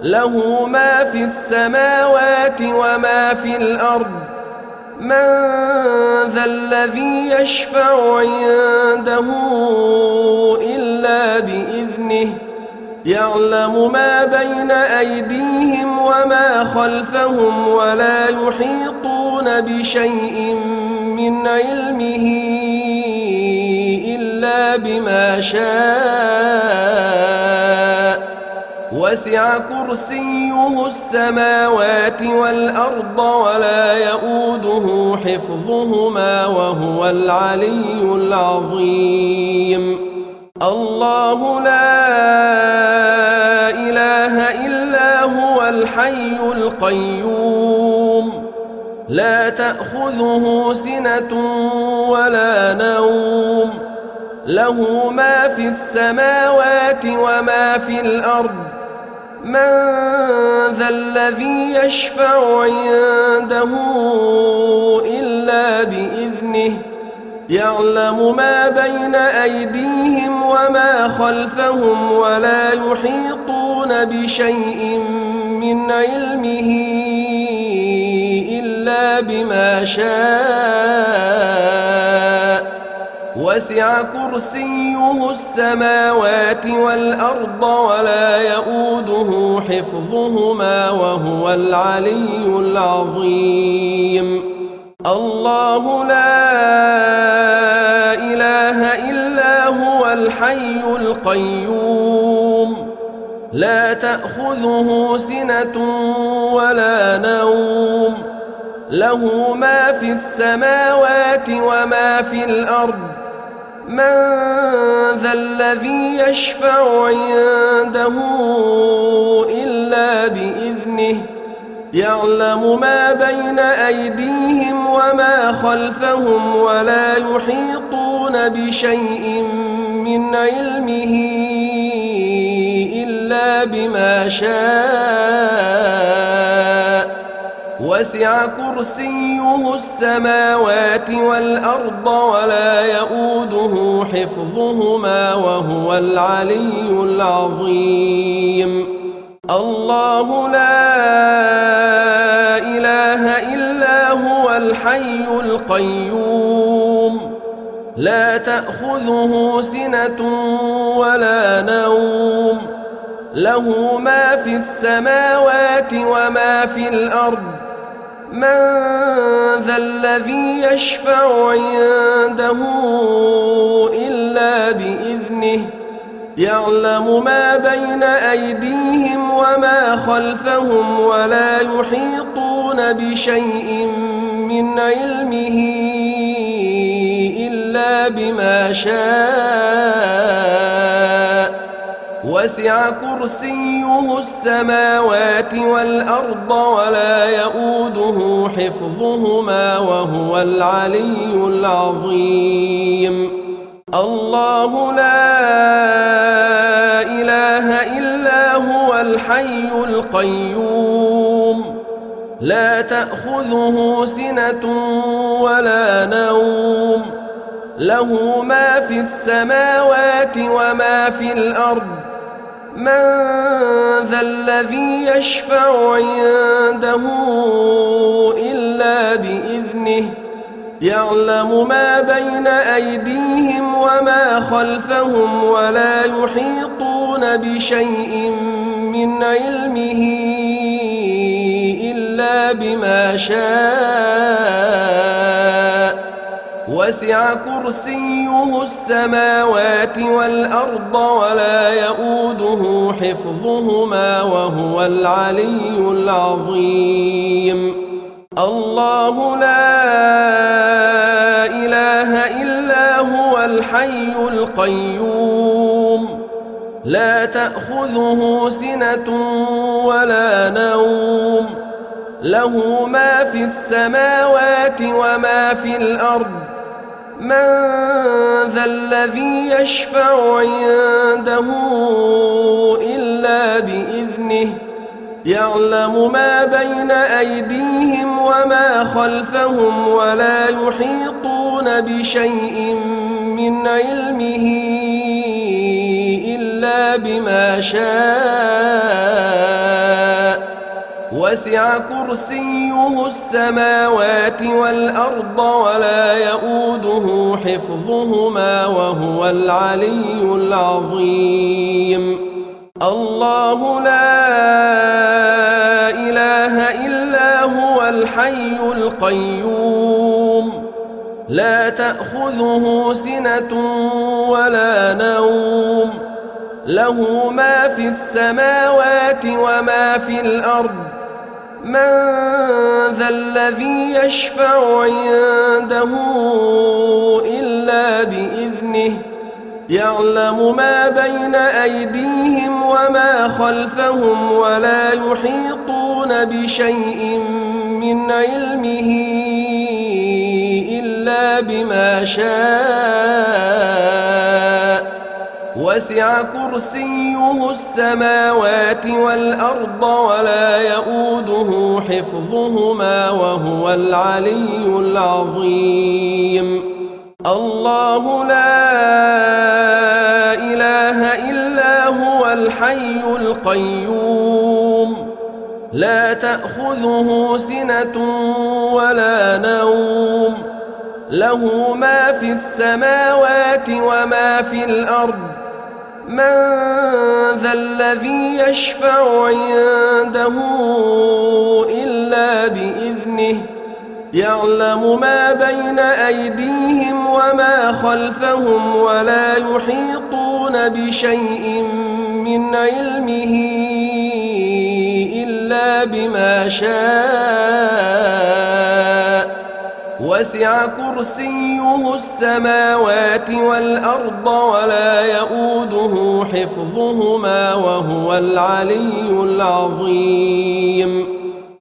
له ما في السماوات وما في الأرض من ذا الذي يشفع عنده إلا بإذنه يعلم ما بين أيديهم وما خلفهم ولا يحيطون بشيء من علمه إلا بما شاء وسع كرسيه السماوات والأرض ولا يؤوده حفظهما وهو العلي العظيم الله لا إله إلا هو الحي القيوم لا تأخذه سنة ولا نوم له ما في السماوات وما في الأرض من ذا الذي يشفع عنده إلا بإذنه يعلم ما بين أيديهم وما خلفهم ولا يحيطون بشيء من علمه إلا بما شاء وسع كرسيه السماوات والأرض ولا يؤوده حفظهما وهو العلي العظيم الله لا إله إلا هو الحي القيوم لا تأخذه سنة ولا نوم له ما في السماوات وما في الأرض من ذا الذي يشفع عنده إلا بإذنه يعلم ما بين أيديهم وما خلفهم ولا يحيطون بشيء من علمه إلا بما شاء وسع كرسيه السماوات والأرض ولا يؤوده حفظهما وهو العلي العظيم الله لا إله إلا هو الحي القيوم لا تأخذه سنة ولا نوم له ما في السماوات وما في الأرض من ذا الذي يشفع عنده إلا بإذنه يعلم ما بين أيديهم وما خلفهم ولا يحيطون بشيء من علمه إلا بما شاء وسع كرسيه السماوات والأرض ولا يؤوده حفظهما وهو العلي العظيم الله لا إله إلا هو الحي القيوم لا تأخذه سنة ولا نوم له ما في السماوات وما في الأرض من ذا الذي يشفع عنده إلا بإذنه يعلم ما بين أيديهم وما خلفهم ولا يحيطون بشيء من علمه إلا بما شاء وسع كرسيه السماوات والأرض ولا يؤوده حفظهما وهو العلي العظيم الله لا إله إلا هو الحي القيوم لا تأخذه سنة ولا نوم له ما في السماوات وما في الأرض من ذا الذي يشفع عنده إلا بإذنه يعلم ما بين أيديهم وما خلفهم ولا يحيطون بشيء من علمه إلا بما شاء وسع كرسيه السماوات والأرض ولا يؤوده حفظهما وهو العلي العظيم الله لا إله إلا هو الحي القيوم لا تأخذه سنة ولا نوم له ما في السماوات وما في الأرض من ذا الذي يشفع عنده إلا بإذنه يعلم ما بين أيديهم وما خلفهم ولا يحيطون بشيء من علمه إلا بما شاء وسع كرسيه السماوات والأرض ولا يؤوده حفظهما وهو العلي العظيم الله لا إله إلا هو الحي القيوم لا تأخذه سنة ولا نوم له ما في السماوات وما في الأرض من ذا الذي يشفع عنده إلا بإذنه يعلم ما بين أيديهم وما خلفهم ولا يحيطون بشيء من علمه إلا بما شاء وسع كرسيه السماوات والأرض ولا يؤوده حفظهما وهو العلي العظيم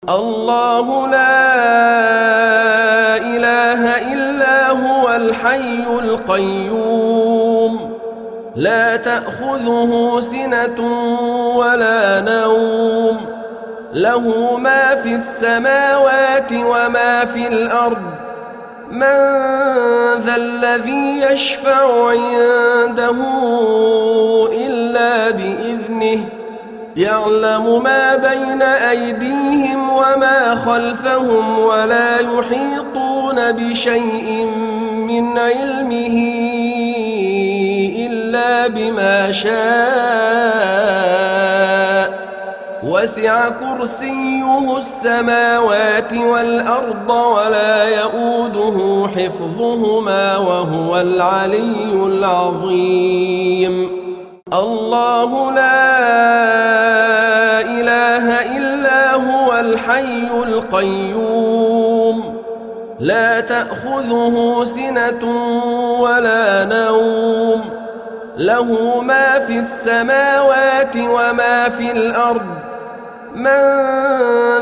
الله لا إله إلا هو الحي القيوم لا تأخذه سنة ولا نوم له ما في السماوات وما في الأرض من ذا الذي يشفع عنده إلا بإذنه يعلم ما بين أيديهم وما خلفهم ولا يحيطون بشيء من علمه إلا بما شاء وسع كرسيه السماوات والأرض ولا يؤوده حفظهما وهو العلي العظيم الله لا إله إلا هو الحي القيوم لا تأخذه سنة ولا نوم له ما في السماوات وما في الأرض من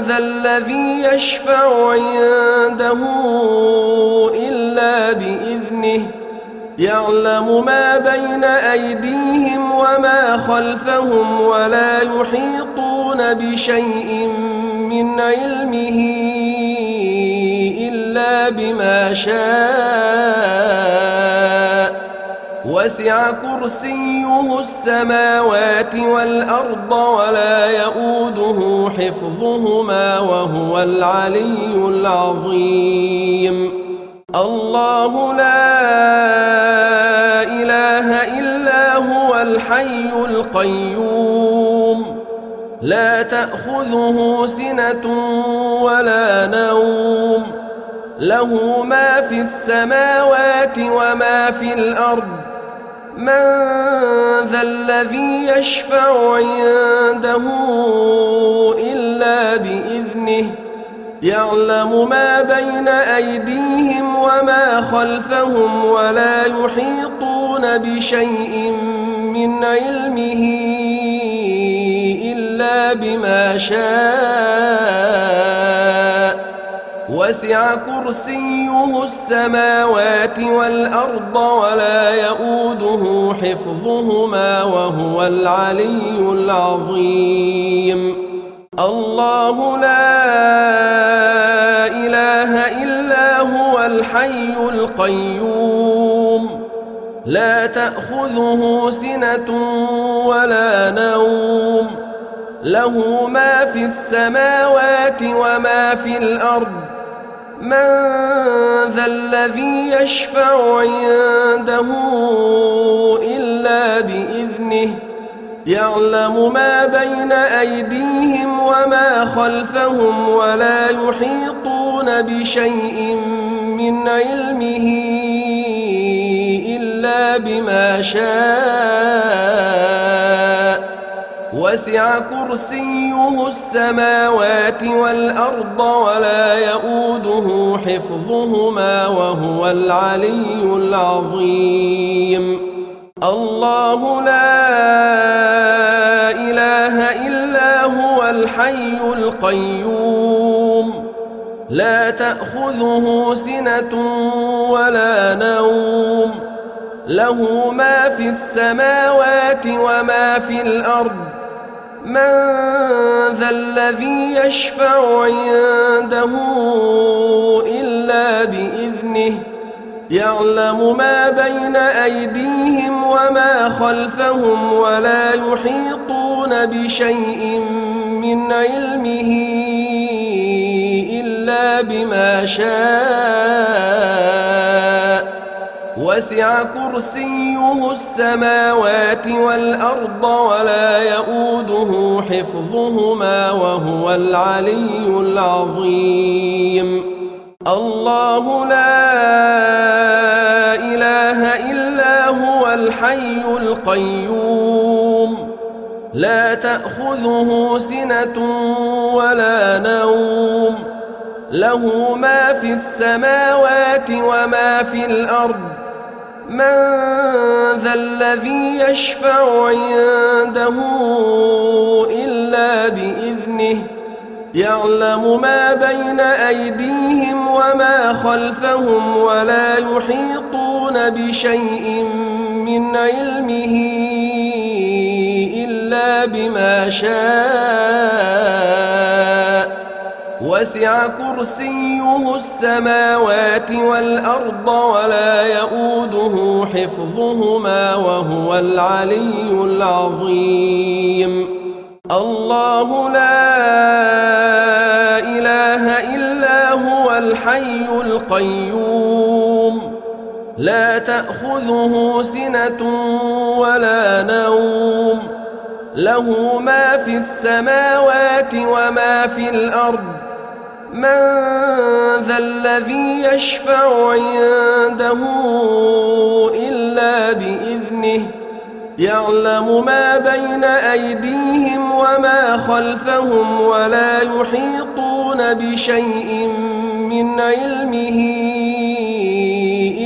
ذا الذي يشفع عنده إلا بإذنه يعلم ما بين أيديهم وما خلفهم ولا يحيطون بشيء من علمه إلا بما شاء وسع كرسيه السماوات والأرض ولا يؤوده حفظهما وهو العلي العظيم الله لا إله إلا هو الحي القيوم لا تأخذه سنة ولا نوم له ما في السماوات وما في الأرض من ذا الذي يشفع عنده إلا بإذنه يعلم ما بين أيديهم وما خلفهم ولا يحيطون بشيء من علمه إلا بما شاء وسع كرسيه السماوات والأرض ولا يؤوده حفظهما وهو العلي العظيم الله لا إله إلا هو الحي القيوم لا تأخذه سنة ولا نوم له ما في السماوات وما في الأرض من ذا الذي يشفع عنده إلا بإذنه يعلم ما بين أيديهم وما خلفهم ولا يحيطون بشيء من علمه إلا بما شاء وسع كرسيه السماوات والأرض ولا يؤوده حفظهما وهو العلي العظيم الله لا إله إلا هو الحي القيوم لا تأخذه سنة ولا نوم له ما في السماوات وما في الأرض من ذا الذي يشفع عنده إلا بإذنه يعلم ما بين أيديهم وما خلفهم ولا يحيطون بشيء من علمه إلا بما شاء وسع كرسيه السماوات والأرض ولا يؤوده حفظهما وهو العلي العظيم الله لا إله إلا هو الحي القيوم لا تأخذه سنة ولا نوم له ما في السماوات وما في الأرض من ذا الذي يشفع عنده إلا بإذنه يعلم ما بين أيديهم وما خلفهم ولا يحيطون بشيء من علمه إلا بما شاء وسع كرسيه السماوات والأرض ولا يؤوده حفظهما وهو العلي العظيم الله لا إله إلا هو الحي القيوم لا تأخذه سنة ولا نوم له ما في السماوات وما في الأرض من ذا الذي يشفع عنده إلا بإذنه يعلم ما بين أيديهم وما خلفهم ولا يحيطون بشيء من علمه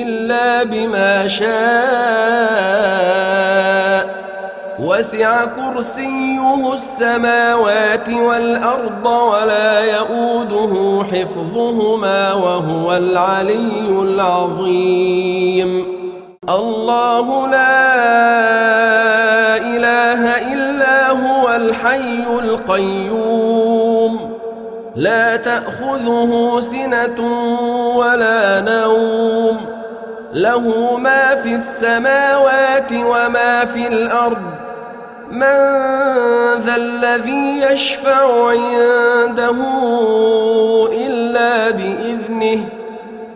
إلا بما شاء وسع كرسيه السماوات والأرض ولا يؤوده حفظهما وهو العلي العظيم الله لا إله إلا هو الحي القيوم لا تأخذه سنة ولا نوم له ما في السماوات وما في الأرض من ذا الذي يشفع عنده إلا بإذنه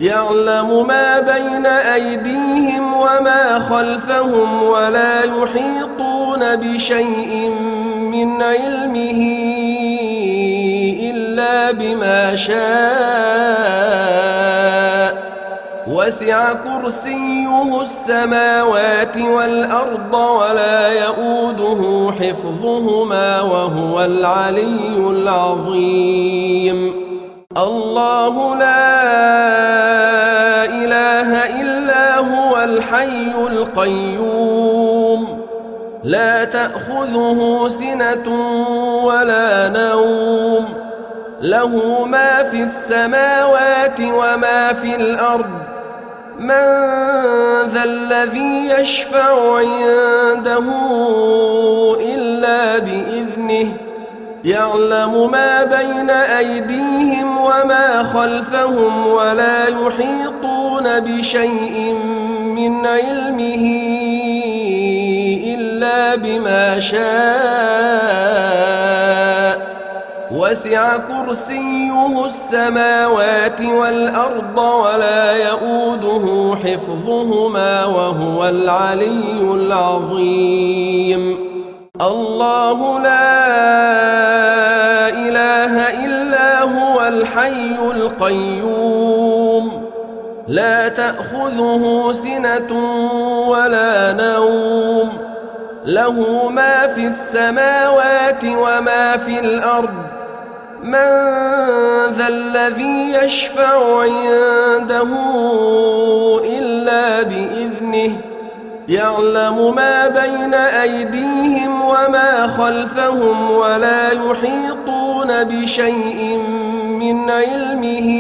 يعلم ما بين أيديهم وما خلفهم ولا يحيطون بشيء من علمه إلا بما شاء وسع كرسيه السماوات والأرض ولا يؤوده حفظهما وهو العلي العظيم الله لا إله إلا هو الحي القيوم لا تأخذه سنة ولا نوم له ما في السماوات وما في الأرض من ذا الذي يشفع عنده إلا بإذنه يعلم ما بين أيديهم وما خلفهم ولا يحيطون بشيء من علمه إلا بما شاء وسع كرسيه السماوات والأرض ولا يؤوده حفظهما وهو العلي العظيم الله لا إله إلا هو الحي القيوم لا تأخذه سنة ولا نوم له ما في السماوات وما في الأرض من ذا الذي يشفع عنده إلا بإذنه يعلم ما بين أيديهم وما خلفهم ولا يحيطون بشيء من علمه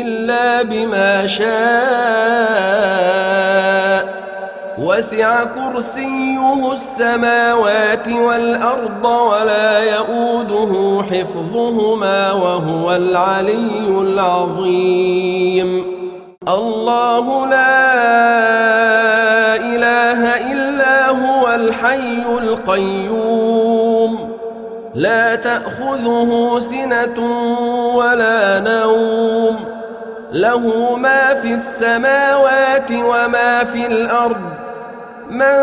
إلا بما شاء وسع كرسيه السماوات والأرض ولا يؤوده حفظهما وهو العلي العظيم الله لا إله إلا هو الحي القيوم لا تأخذه سنة ولا نوم له ما في السماوات وما في الأرض من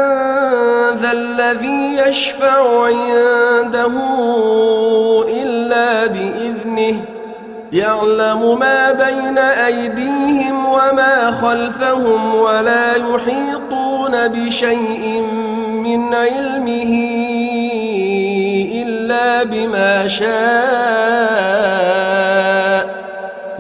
ذا الذي يشفع عنده إلا بإذنه يعلم ما بين أيديهم وما خلفهم ولا يحيطون بشيء من علمه إلا بما شاء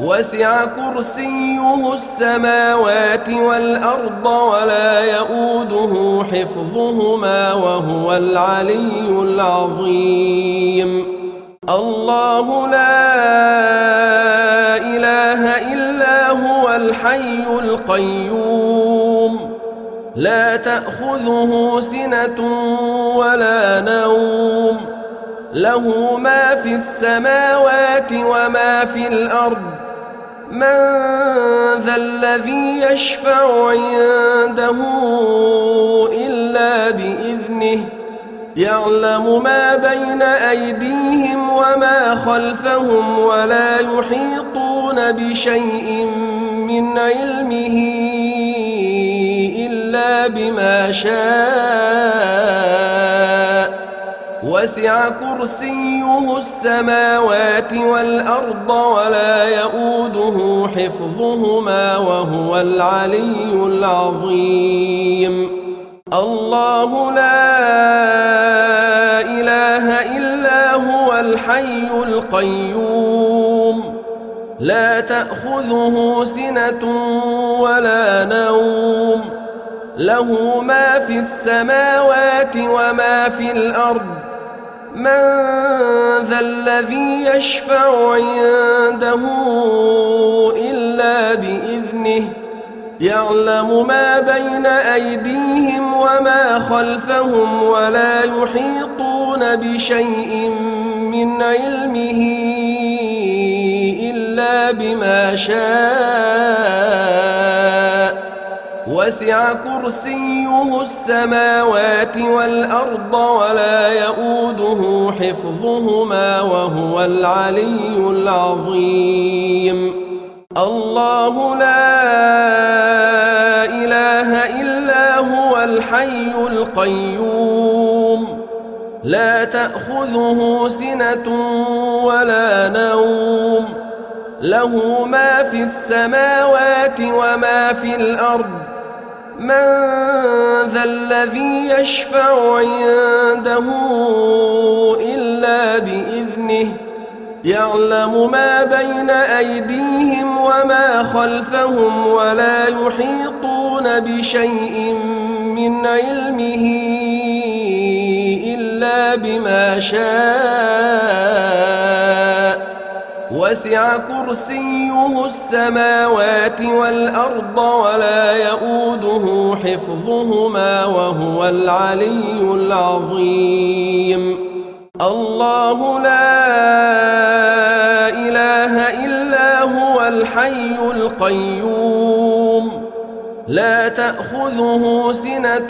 وسع كرسيه السماوات والأرض ولا يؤوده حفظهما وهو العلي العظيم الله لا إله إلا هو الحي القيوم لا تأخذه سنة ولا نوم له ما في السماوات وما في الأرض من ذا الذي يشفع عنده إلا بإذنه يعلم ما بين أيديهم وما خلفهم ولا يحيطون بشيء من علمه إلا بما شاء وسع كرسيه السماوات والأرض ولا يؤوده حفظهما وهو العلي العظيم الله لا إله إلا هو الحي القيوم لا تأخذه سنة ولا نوم له ما في السماوات وما في الأرض من ذا الذي يشفع عنده إلا بإذنه يعلم ما بين أيديهم وما خلفهم ولا يحيطون بشيء من علمه إلا بما شاء وسع كرسيه السماوات والأرض ولا يؤوده حفظهما وهو العلي العظيم الله لا إله إلا هو الحي القيوم لا تأخذه سنة ولا نوم له ما في السماوات وما في الأرض من ذا الذي يشفع عنده إلا بإذنه يعلم ما بين أيديهم وما خلفهم ولا يحيطون بشيء من علمه إلا بما شاء وسع كرسيه السماوات والأرض ولا يؤوده حفظهما وهو العلي العظيم الله لا إله إلا هو الحي القيوم لا تأخذه سنة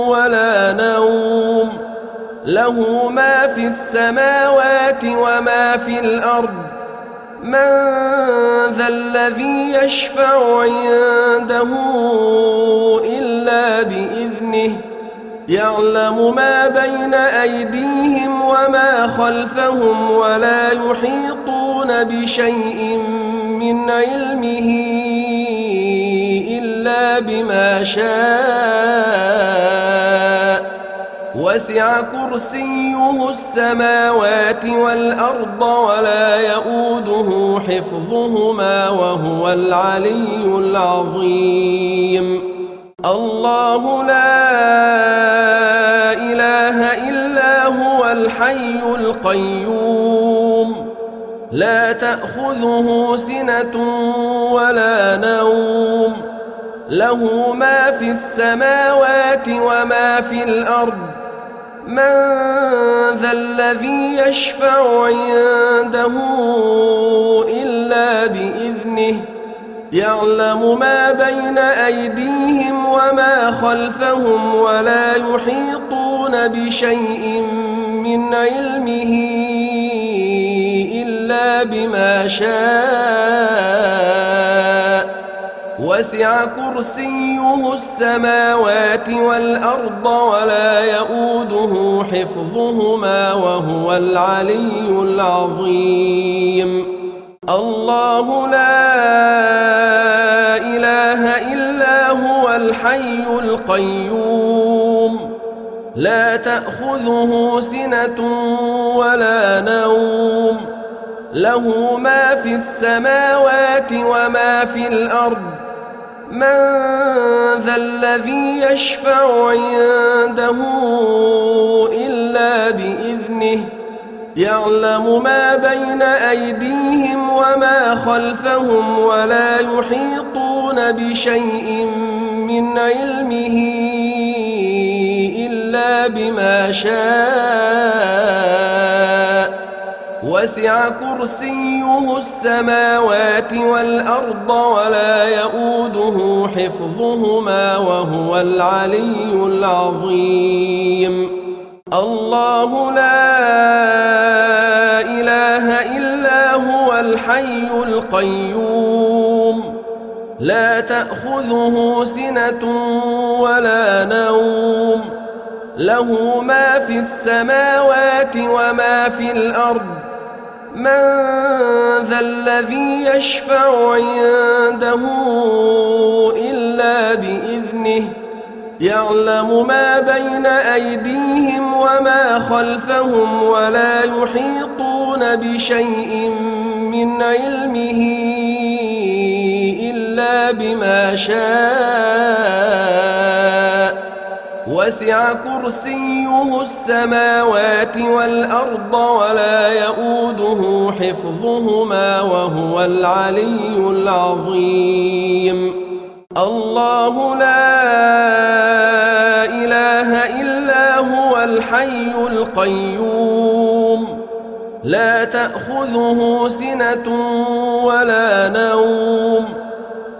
ولا نوم له ما في السماوات وما في الأرض من ذا الذي يشفع عنده إلا بإذنه يعلم ما بين أيديهم وما خلفهم ولا يحيطون بشيء من علمه إلا بما شاء وسع كرسيه السماوات والأرض ولا يؤوده حفظهما وهو العلي العظيم الله لا إله إلا هو الحي القيوم لا تأخذه سنة ولا نوم له ما في السماوات وما في الأرض من ذا الذي يشفع عنده إلا بإذنه يعلم ما بين أيديهم وما خلفهم ولا يحيطون بشيء من علمه إلا بما شاء وسع كرسيه السماوات والأرض ولا يؤوده حفظهما وهو العلي العظيم الله لا إله إلا هو الحي القيوم لا تأخذه سنة ولا نوم له ما في السماوات وما في الأرض من ذا الذي يشفع عنده إلا بإذنه يعلم ما بين أيديهم وما خلفهم ولا يحيطون بشيء من علمه إلا بما شاء وسع كرسيه السماوات والأرض ولا يؤوده حفظهما وهو العلي العظيم الله لا إله إلا هو الحي القيوم لا تأخذه سنة ولا نوم له ما في السماوات وما في الأرض من ذا الذي يشفع عنده إلا بإذنه يعلم ما بين أيديهم وما خلفهم ولا يحيطون بشيء من علمه إلا بما شاء وسع كرسيه السماوات والأرض ولا يؤوده حفظهما وهو العلي العظيم الله لا إله إلا هو الحي القيوم لا تأخذه سنة ولا نوم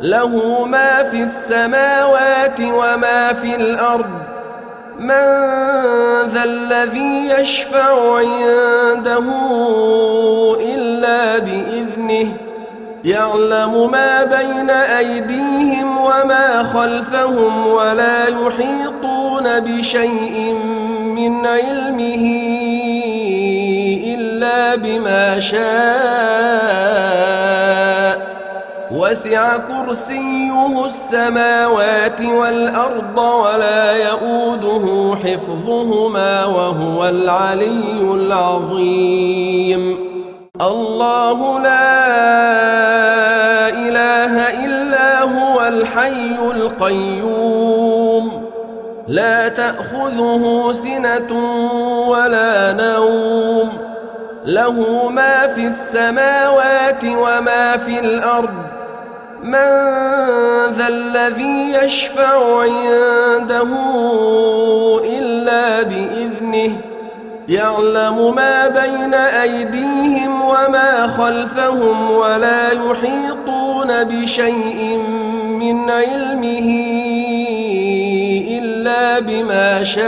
له ما في السماوات وما في الأرض من ذا الذي يشفع عنده إلا بإذنه يعلم ما بين أيديهم وما خلفهم ولا يحيطون بشيء من علمه إلا بما شاء وسع كرسيه السماوات والأرض ولا يؤوده حفظهما وهو العلي العظيم الله لا إله إلا هو الحي القيوم لا تأخذه سنة ولا نوم له ما في السماوات وما في الأرض من ذا الذي يشفع عنده إلا بإذنه يعلم ما بين أيديهم وما خلفهم ولا يحيطون بشيء من علمه إلا بما شاء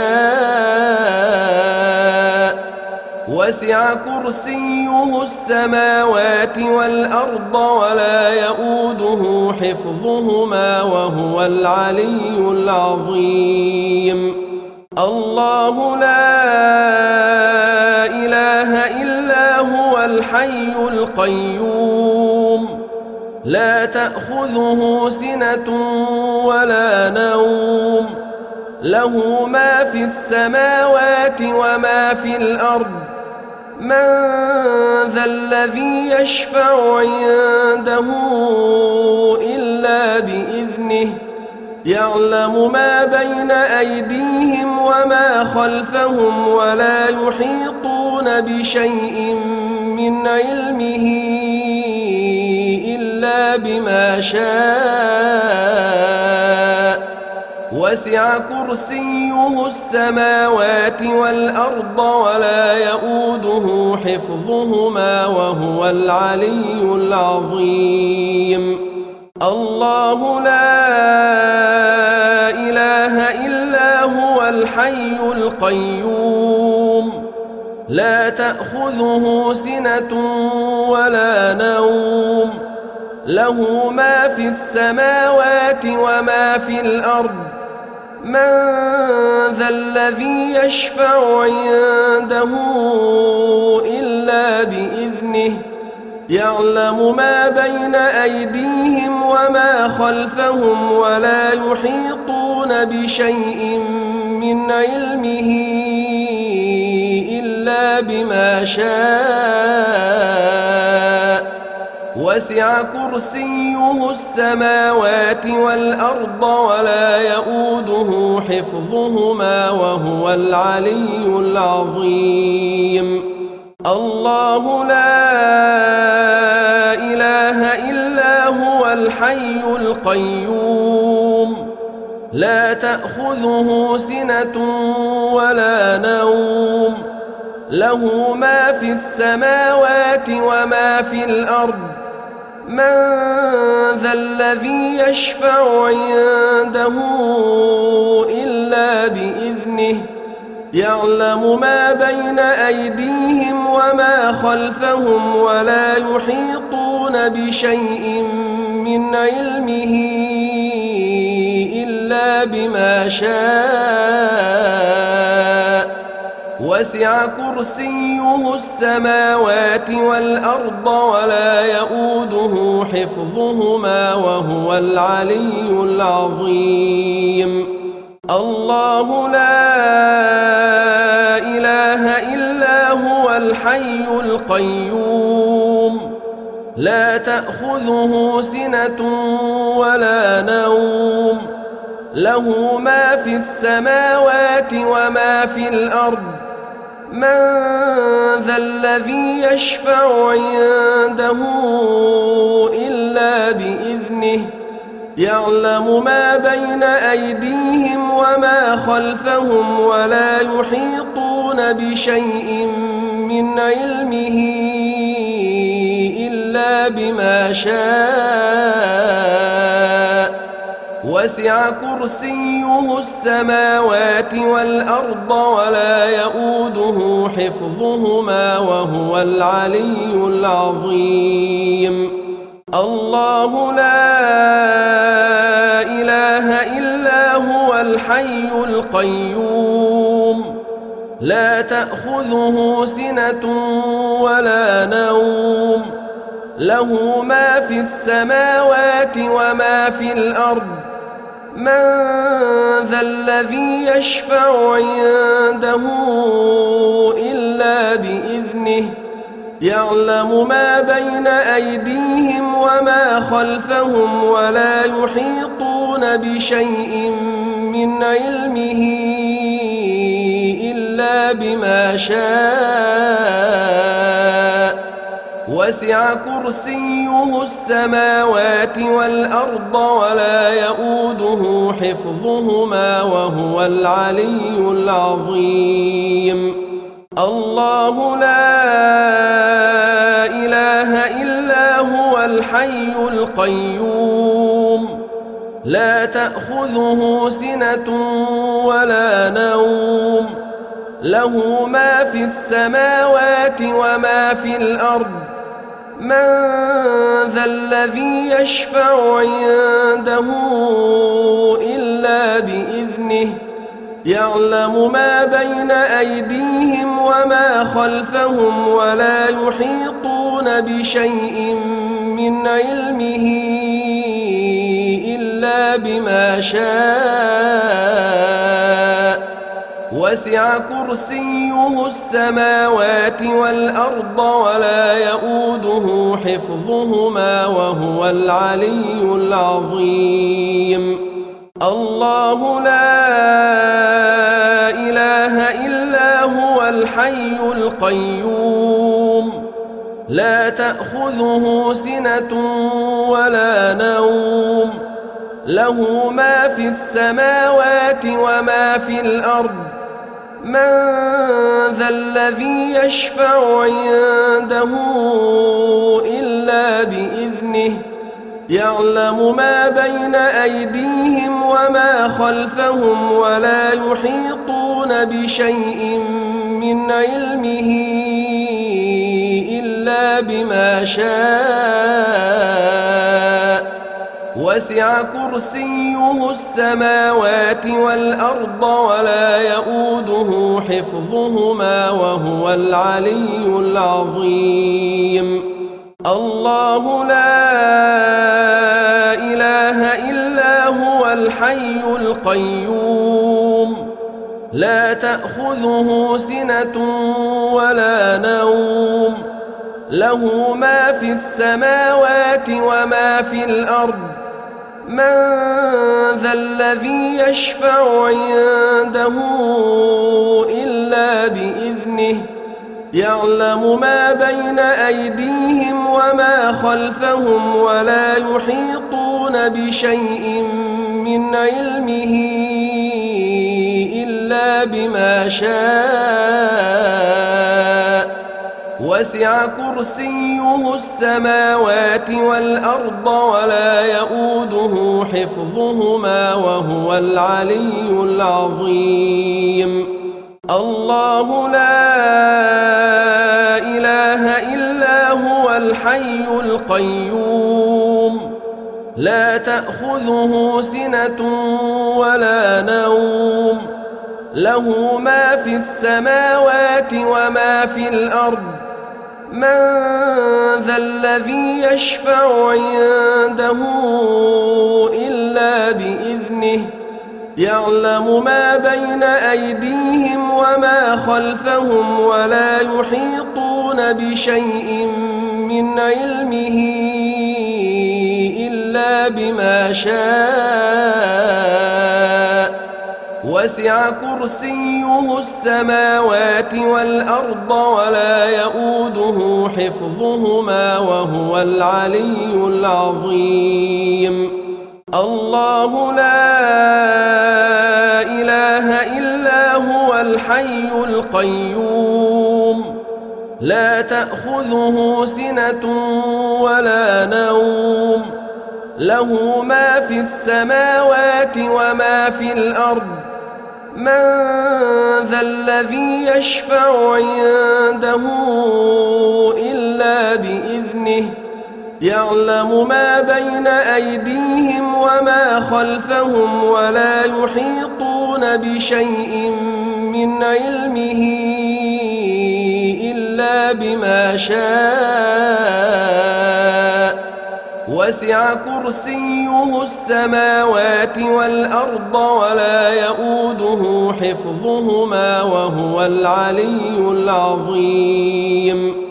وسع كرسيه السماوات والأرض ولا يؤوده حفظهما وهو العلي العظيم الله لا إله إلا هو الحي القيوم لا تأخذه سنة ولا نوم له ما في السماوات وما في الأرض من ذا الذي يشفع عنده إلا بإذنه يعلم ما بين أيديهم وما خلفهم ولا يحيطون بشيء من علمه إلا بما شاء وسع كرسيه السماوات والأرض ولا يؤوده حفظهما وهو العلي العظيم الله لا إله إلا هو الحي القيوم لا تأخذه سنة ولا نوم له ما في السماوات وما في الأرض من ذا الذي يشفع عنده إلا بإذنه يعلم ما بين أيديهم وما خلفهم ولا يحيطون بشيء من علمه إلا بما شاء وسع كرسيه السماوات والأرض ولا يؤوده حفظهما وهو العلي العظيم الله لا إله إلا هو الحي القيوم لا تأخذه سنة ولا نوم له ما في السماوات وما في الأرض من ذا الذي يشفع عنده إلا بإذنه يعلم ما بين أيديهم وما خلفهم ولا يحيطون بشيء من علمه إلا بما شاء وسع كرسيه السماوات والأرض ولا يؤوده حفظهما وهو العلي العظيم الله لا إله إلا هو الحي القيوم لا تأخذه سنة ولا نوم له ما في السماوات وما في الأرض من ذا الذي يشفع عنده إلا بإذنه يعلم ما بين أيديهم وما خلفهم ولا يحيطون بشيء من علمه إلا بما شاء وسع كرسيه السماوات والأرض ولا يؤوده حفظهما وهو العلي العظيم الله لا إله إلا هو الحي القيوم لا تأخذه سنة ولا نوم له ما في السماوات وما في الأرض من ذا الذي يشفع عنده إلا بإذنه يعلم ما بين أيديهم وما خلفهم ولا يحيطون بشيء من علمه إلا بما شاء وسع كرسيه السماوات والأرض ولا يؤوده حفظهما وهو العلي العظيم الله لا إله إلا هو الحي القيوم لا تأخذه سنة ولا نوم له ما في السماوات وما في الأرض من ذا الذي يشفع عنده إلا بإذنه يعلم ما بين أيديهم وما خلفهم ولا يحيطون بشيء من علمه إلا بما شاء وسع كرسيه السماوات والأرض ولا يؤوده حفظهما وهو العلي العظيم الله لا إله إلا هو الحي القيوم لا تأخذه سنة ولا نوم له ما في السماوات وما في الأرض من ذا الذي يشفع عنده إلا بإذنه يعلم ما بين أيديهم وما خلفهم ولا يحيطون بشيء من علمه إلا بما شاء وسع كرسيه السماوات والأرض ولا يؤوده حفظهما وهو العلي العظيم الله لا إله إلا هو الحي القيوم لا تأخذه سنة ولا نوم له ما في السماوات وما في الأرض من ذا الذي يشفع عنده إلا بإذنه يعلم ما بين أيديهم وما خلفهم ولا يحيطون بشيء من علمه إلا بما شاء وسع كرسيه السماوات والأرض ولا يؤوده حفظهما وهو العلي العظيم الله لا إله إلا هو الحي القيوم لا تأخذه سنة ولا نوم له ما في السماوات وما في الأرض من ذا الذي يشفع عنده إلا بإذنه يعلم ما بين أيديهم وما خلفهم ولا يحيطون بشيء من علمه إلا بما شاء وسع كرسيه السماوات والأرض ولا يؤوده حفظهما وهو العلي العظيم الله لا إله إلا هو الحي القيوم لا تأخذه سنة ولا نوم له ما في السماوات وما في الأرض من ذا الذي يشفع عنده إلا بإذنه يعلم ما بين أيديهم وما خلفهم ولا يحيطون بشيء من علمه إلا بما شاء وسع كرسيه السماوات والأرض ولا يؤوده حفظهما وهو العلي العظيم